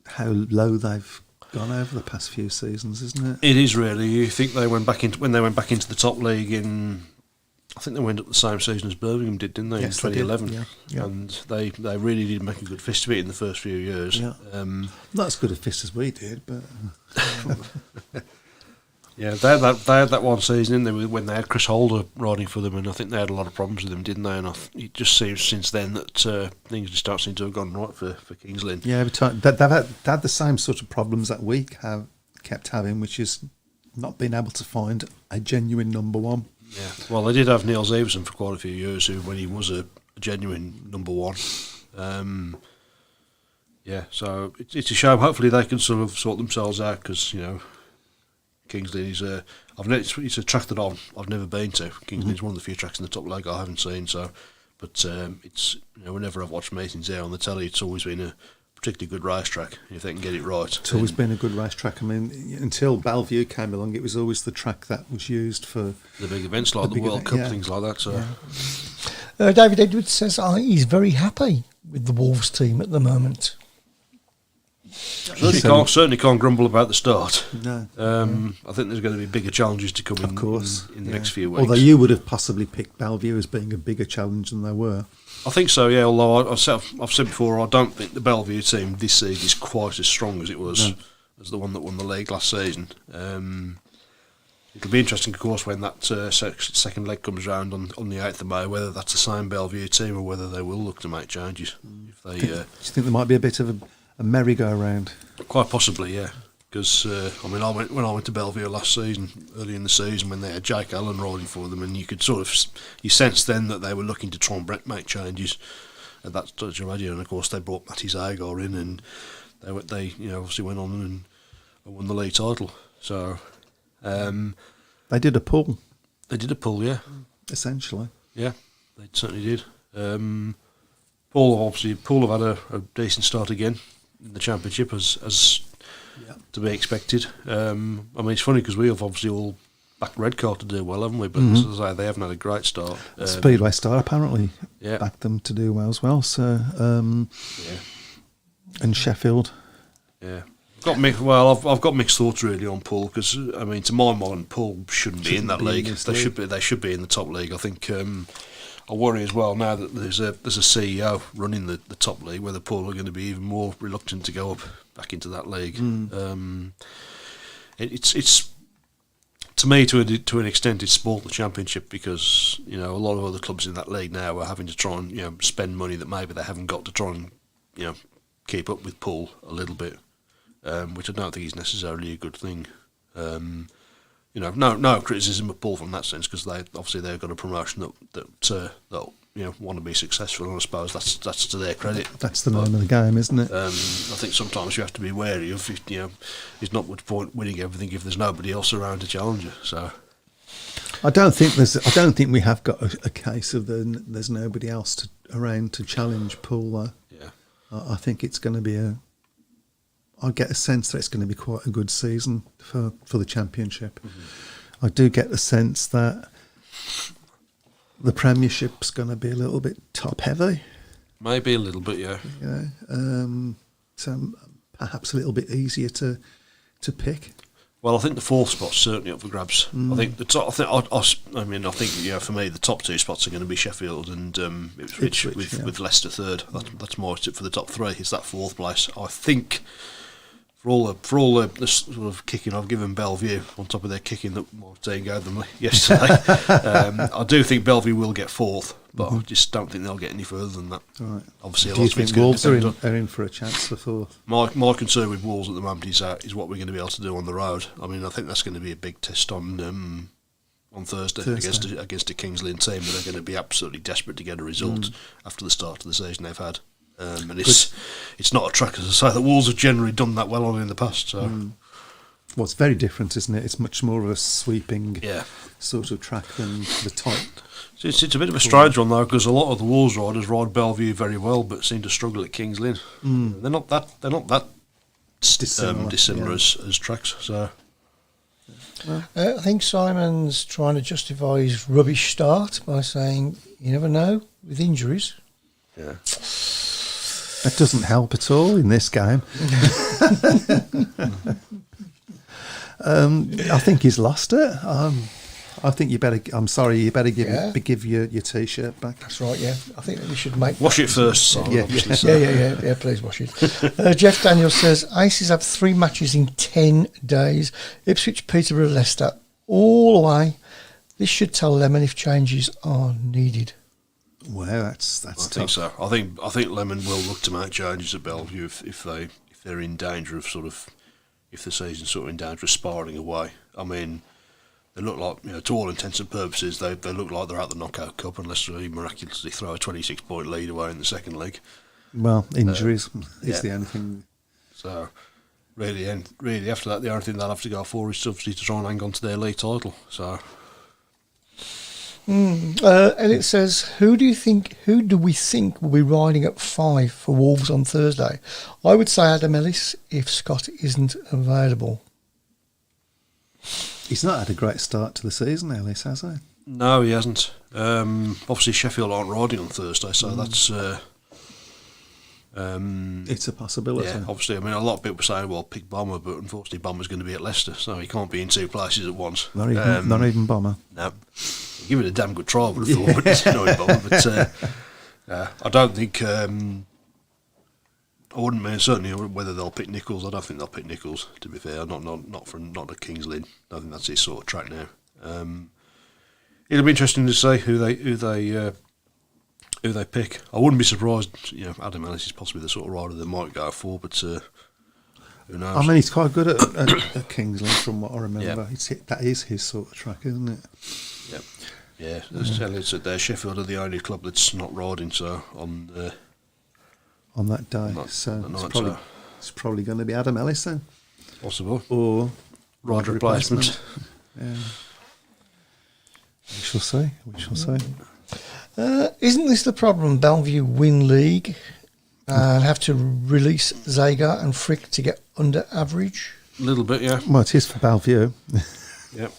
Speaker 2: how low they've gone over the past few seasons, isn't it?
Speaker 4: It is really. You think they went back into the top league in. I think they went up the same season as Birmingham did, didn't they?
Speaker 2: Yes,
Speaker 4: in
Speaker 2: they did,
Speaker 4: 2011,
Speaker 2: yeah.
Speaker 4: And they really did make a good fist of it in the first few years.
Speaker 2: Yeah. Not as good a fist as we did, but
Speaker 4: yeah, they had that one season in there when they had Chris Holder riding for them, and I think they had a lot of problems with him, didn't they? And it just seems since then that things just don't seem to have gone right for Kings Lynn.
Speaker 2: yeah, they've had the same sort of problems that we have kept having, which is not being able to find a genuine number one.
Speaker 4: Yeah, well, they did have Neil Everson for quite a few years, when he was a genuine number one. Yeah, so it's a shame. Hopefully, they can sort themselves out because Kings Lynn is it's a track that I've never been to. Kings Lynn is one of the few tracks in the top league I haven't seen. So, but it's whenever I've watched meetings there on the telly, it's always been a particularly good racetrack if they can get it right.
Speaker 2: It's always been a good racetrack. I mean, until Bellevue came along, it was always the track that was used for
Speaker 4: the big events like the World Cup, things like that. So,
Speaker 3: David Edwards says he's very happy with the Wolves team at the moment.
Speaker 4: certainly can't grumble about the start.
Speaker 2: No.
Speaker 4: I think there's going to be bigger challenges to come
Speaker 2: Of course,
Speaker 4: in the next few weeks.
Speaker 2: Although you would have possibly picked Bellevue as being a bigger challenge than they were.
Speaker 4: I think so, yeah. Although I've said before, I don't think the Bellevue team this season is quite as strong as it was as the one that won the league last season. It'll be interesting, of course, when that second leg comes round on the 8th of May, whether that's the same Bellevue team or whether they will look to make changes. If they,
Speaker 2: Do you think there might be a bit of a merry-go-round?
Speaker 4: Quite possibly, yeah. Because when I went to Bellevue last season, early in the season, when they had Jake Allen riding for them, and you sensed then that they were looking to try and make changes at that stage already. And of course, they brought Matty Zagar in, and they obviously went on and won the league title. So
Speaker 2: They did a pull.
Speaker 4: They did a pull, yeah.
Speaker 2: Essentially.
Speaker 4: Yeah, they certainly did. Paul have had a decent start again in the championship as to be expected. I mean, it's funny because we have obviously all backed Redcar to do well, haven't we? But as I say, they haven't had a great start.
Speaker 2: Speedway Star apparently
Speaker 4: Yeah.
Speaker 2: backed them to do well as well. So, and Sheffield.
Speaker 4: Yeah. I've got mixed thoughts really on Poole because I mean, to my mind, Poole shouldn't be in that league. They should be in the top league. I think I worry as well now that there's a CEO running the top league, whether Poole are going to be even more reluctant to go up back into that league. It's to me to an extent it's spoilt the championship because a lot of other clubs in that league now are having to try and spend money that maybe they haven't got to try and keep up with Poole a little bit. which I don't think is necessarily a good thing. No criticism of Paul from that sense, because they've got a promotion that want to be successful, and I suppose that's to their credit.
Speaker 2: That's the name of the game, isn't it?
Speaker 4: I think sometimes you have to be wary of, there's not much point winning everything if there's nobody else around to challenge you. So
Speaker 2: I don't think we have got a case of there's nobody else around to challenge Paul, though.
Speaker 4: yeah,
Speaker 2: I think it's going to be I get a sense that it's going to be quite a good season for the championship. I do get the sense that the Premiership's going to be a little bit top heavy.
Speaker 4: maybe a little bit, yeah.
Speaker 2: So perhaps a little bit easier to pick.
Speaker 4: Well, I think the fourth spot's certainly up for grabs. I think the top. I think for me the top two spots are going to be Sheffield and Ipswich with Leicester third. That's more for the top three. It's that fourth place. I think for all the sort of kicking I've given Bellevue on top of their kicking that my team gave them yesterday, I do think Bellevue will get fourth, but I just don't think they'll get any further than that.
Speaker 2: Right.
Speaker 4: Obviously,
Speaker 2: Do you think Wolves are in for a chance for fourth?
Speaker 4: My concern with Wolves at the moment is what we're going to be able to do on the road. I mean, I think that's going to be a big test on Thursday. Against a King's Lynn team that are going to be absolutely desperate to get a result after the start of the season they've had. And it's not a track, as I say, that Wolves have generally done that well on in the past. So.
Speaker 2: Well, it's very different, isn't it? It's much more of a sweeping sort of track than the top.
Speaker 4: It's a bit of a strange one though, because a lot of the Wolves riders ride Bellevue very well, but seem to struggle at King's Lynn. They're not that dissimilar as tracks. So
Speaker 3: I think Simon's trying to justify his rubbish start by saying you never know with injuries.
Speaker 4: yeah,
Speaker 2: That doesn't help at all in this game. I think he's lost it. I think you better. I'm sorry, you better give your T-shirt back.
Speaker 3: That's right. Yeah, I think that we should make
Speaker 4: wash it first. Simon,
Speaker 2: Yeah.
Speaker 4: obviously. So.
Speaker 3: Yeah. Please wash it. Jeff Daniels says Aces have 3 matches in 10 days. Ipswich, Peterborough, Leicester, all away. This should tell Lemon if changes are needed.
Speaker 2: Well, that's
Speaker 4: I
Speaker 2: tough.
Speaker 4: think so. I think Lemon will look to make changes at Bellevue if they're in danger of if the season's sort of in danger of spiralling away. I mean, they look like, to all intents and purposes, they look like they're out the knockout cup unless they miraculously throw a 26-point lead away in the second leg.
Speaker 2: Well, injuries is the only thing.
Speaker 4: So really after that, the only thing they'll have to go for is obviously to try and hang on to their league title. So.
Speaker 3: Elliot says, who do we think will be riding at 5 for Wolves on Thursday? I would say Adam Ellis if Scott isn't available.
Speaker 2: He's not had a great start to the season, Ellis, has he?
Speaker 4: No, he hasn't. Obviously, Sheffield aren't riding on Thursday, so that's.
Speaker 2: It's a possibility.
Speaker 4: Yeah, obviously. I mean, a lot of people say, well, pick Bomber, but unfortunately, Bomber's going to be at Leicester, so he can't be in 2 places at once.
Speaker 2: Not even Bomber.
Speaker 4: No. Give it a damn good try, I would have thought, but it's not Bomber. But I don't think. I wouldn't mean certainly whether they'll pick Nichols. I don't think they'll pick Nichols. To be fair, not at King's Lynn. I don't think that's his sort of track now. It'll be interesting to see who they pick. I wouldn't be surprised. Adam Ellis is possibly the sort of rider they might go for, but who knows?
Speaker 2: I mean, he's quite good at King's Lynn, from what I remember.
Speaker 4: Yeah.
Speaker 2: That is his sort of track, isn't it?
Speaker 4: Yep. Yeah, as Elliot said there, Sheffield are the only club that's not riding. So on
Speaker 2: that day, it's probably going to be Adam Ellis then,
Speaker 4: possible
Speaker 2: or
Speaker 4: rider replacement.
Speaker 2: Yeah. We shall see.
Speaker 3: Isn't this the problem? Bellevue win league and have to release Zagar and Frick to get under average?
Speaker 4: A little bit, yeah.
Speaker 2: Well, it is for Bellevue.
Speaker 4: Yep.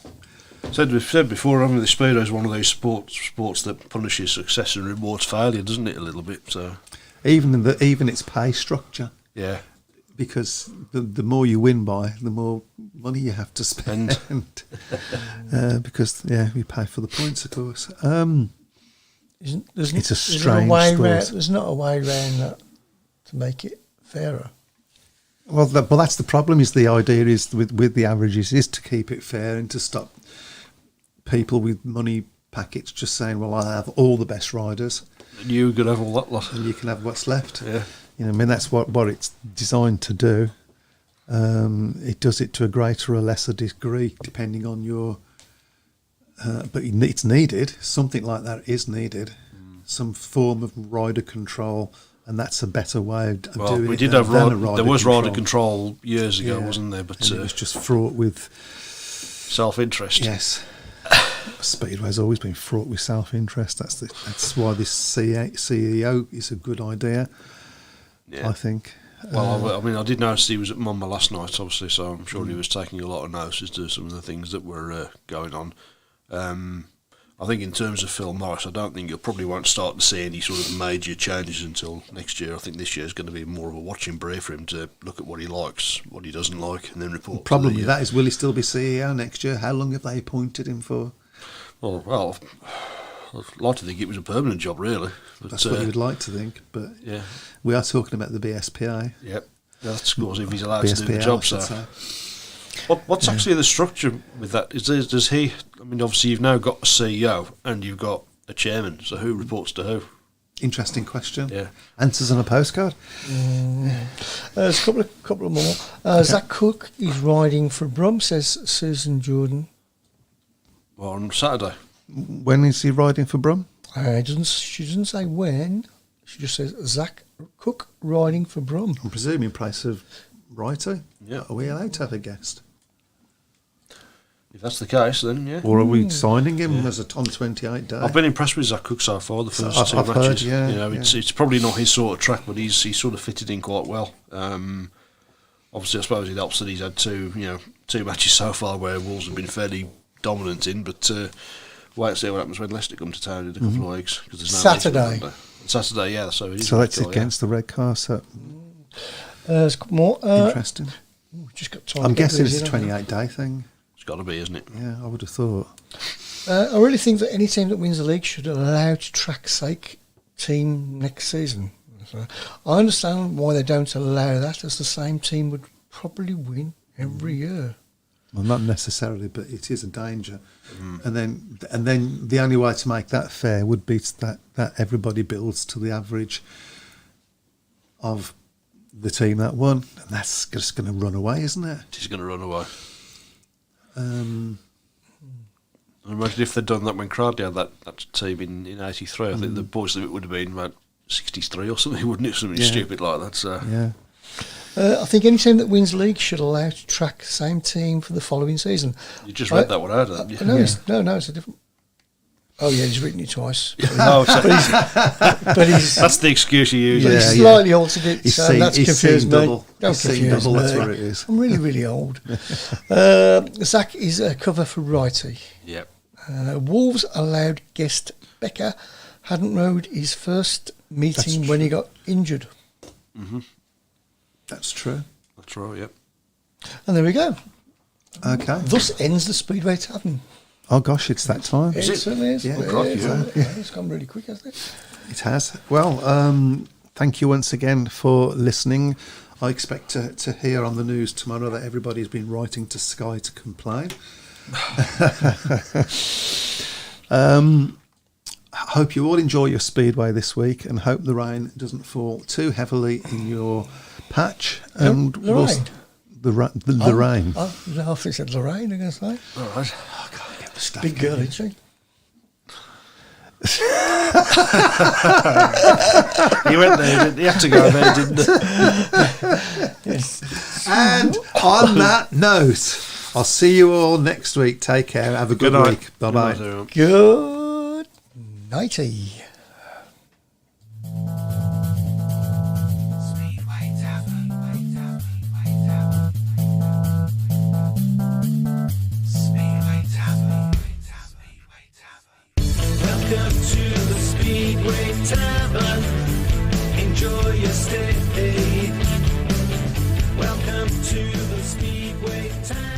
Speaker 4: Said before, I mean, the Speedo is one of those sports that punishes success and rewards failure, doesn't it? A little bit. So
Speaker 2: even its pay structure.
Speaker 4: Yeah.
Speaker 2: Because the more you win by, the more money you have to spend. Because we pay for the points, of course. It's a strange sport.
Speaker 3: There's not a way around that to make it fairer.
Speaker 2: Well, that's the problem. Is the idea is with the averages is to keep it fair and to stop people with money packets just saying, "Well, I have all the best riders,
Speaker 4: and you could have all that lot,
Speaker 2: and you can have what's left."
Speaker 4: Yeah,
Speaker 2: I mean that's what it's designed to do. It does it to a greater or lesser degree, depending on your. But it's needed. Something like that is needed. Some form of rider control, and that's a better way of doing it.
Speaker 4: We did have there was rider control years ago, wasn't there? But
Speaker 2: it was just fraught with
Speaker 4: self-interest.
Speaker 2: Yes. Speedway's always been fraught with self-interest. That's why this CEO is a good idea.
Speaker 4: Yeah.
Speaker 2: I think.
Speaker 4: Well, I mean, I did notice he was at Mumma last night, obviously, so I'm sure he was taking a lot of notice to some of the things that were going on. I think in terms of Phil Morris, I don't think you probably won't start to see any sort of major changes until next year. I think this year is going to be more of a watching brief for him to look at what he likes, what he doesn't like, and then report.
Speaker 2: The problem with that is, will he still be CEO next year? How long have they appointed him for?
Speaker 4: Well, I'd like to think it was a permanent job, really. But,
Speaker 2: that's what you would like to think, but
Speaker 4: yeah,
Speaker 2: we are talking about the BSPA.
Speaker 4: Yep, that's of course if he's allowed to do the job. So, what's actually the structure with that? Does he? I mean, obviously you've now got a CEO and you've got a chairman. So who reports to who?
Speaker 2: Interesting question.
Speaker 4: Yeah,
Speaker 2: answers on a postcard.
Speaker 3: There's a couple of more. Okay. Zach Cook is riding for Brum, says Susan Jordan.
Speaker 4: Well, on Saturday.
Speaker 2: When is he riding for Brum?
Speaker 3: She doesn't say when. She just says Zach Cook riding for Brum.
Speaker 2: I'm presuming in place of Writer.
Speaker 4: Yeah.
Speaker 2: Are we allowed to have a guest?
Speaker 4: If that's the case, then yeah.
Speaker 2: Or are we signing him as a on 28 day?
Speaker 4: I've been impressed with Zach Cook so far. The first two
Speaker 2: I've
Speaker 4: matches,
Speaker 2: heard, yeah,
Speaker 4: it's probably not his sort of track, but he's sort of fitted in quite well. Obviously, I suppose it helps that he's had two matches so far where Wolves have been fairly dominant in, but wait and see what happens when Leicester come to town in a couple of weeks. Cause there's no Saturday, yeah. So it is.
Speaker 2: So it's against the red car. So
Speaker 3: there's a couple more.
Speaker 2: Interesting.
Speaker 3: Just got time.
Speaker 2: I'm guessing it's a 28 day thing.
Speaker 4: It's got to be, isn't it?
Speaker 2: Yeah, I would have thought.
Speaker 3: I really think that any team that wins the league should allow to track sake team next season. So I understand why they don't allow that, as the same team would probably win every year.
Speaker 2: Well, not necessarily, but it is a danger. And then the only way to make that fair would be that everybody builds to the average of the team that won, and that's just going to run away, isn't it?
Speaker 4: It is going to run away. Imagine if they'd done that when Cradley had that team in 83. I think the boys limit would have been about 63 or something, wouldn't it? Something stupid like that. So.
Speaker 2: Yeah.
Speaker 3: I think any team that wins the league should allow to track the same team for the following season.
Speaker 4: You just read that one out, haven't you?
Speaker 3: No, it's a different. Oh yeah, he's written it twice. But he's
Speaker 4: that's the excuse you use.
Speaker 3: But he's slightly altered it,
Speaker 2: he's
Speaker 3: so that's confused me.
Speaker 2: Don't
Speaker 3: confuse me.
Speaker 2: That's what it is.
Speaker 3: I'm really, really old. Zach is a cover for Righty.
Speaker 4: Yep.
Speaker 3: Wolves allowed guest Becker hadn't rode his first meeting when he got injured.
Speaker 4: Mm-hmm.
Speaker 2: That's true.
Speaker 4: That's right, yep.
Speaker 3: And there we go.
Speaker 2: Okay.
Speaker 3: Thus ends the Speedway Tavern.
Speaker 2: Oh gosh, it's that time.
Speaker 3: It certainly is.
Speaker 2: Yeah.
Speaker 3: It's gone really quick, hasn't it?
Speaker 2: It has. Well, thank you once again for listening. I expect to hear on the news tomorrow that everybody's been writing to Sky to complain. Hope you all enjoy your Speedway this week, and hope the rain doesn't fall too heavily in your patch. And
Speaker 3: the rain.
Speaker 2: The rain.
Speaker 3: I think it's Lorraine, I'm going to say.
Speaker 4: All right.
Speaker 2: Oh, God, get the stuff.
Speaker 3: Big girl, isn't she?
Speaker 4: You went there, didn't you? You had to go there, didn't you?
Speaker 3: Yes.
Speaker 2: And on that note, I'll see you all next week. Take care. Have a good week. Bye-bye.
Speaker 3: Good nighty.
Speaker 1: Welcome to the Speedway Tavern. Enjoy your stay. Welcome to the Speedway Tavern.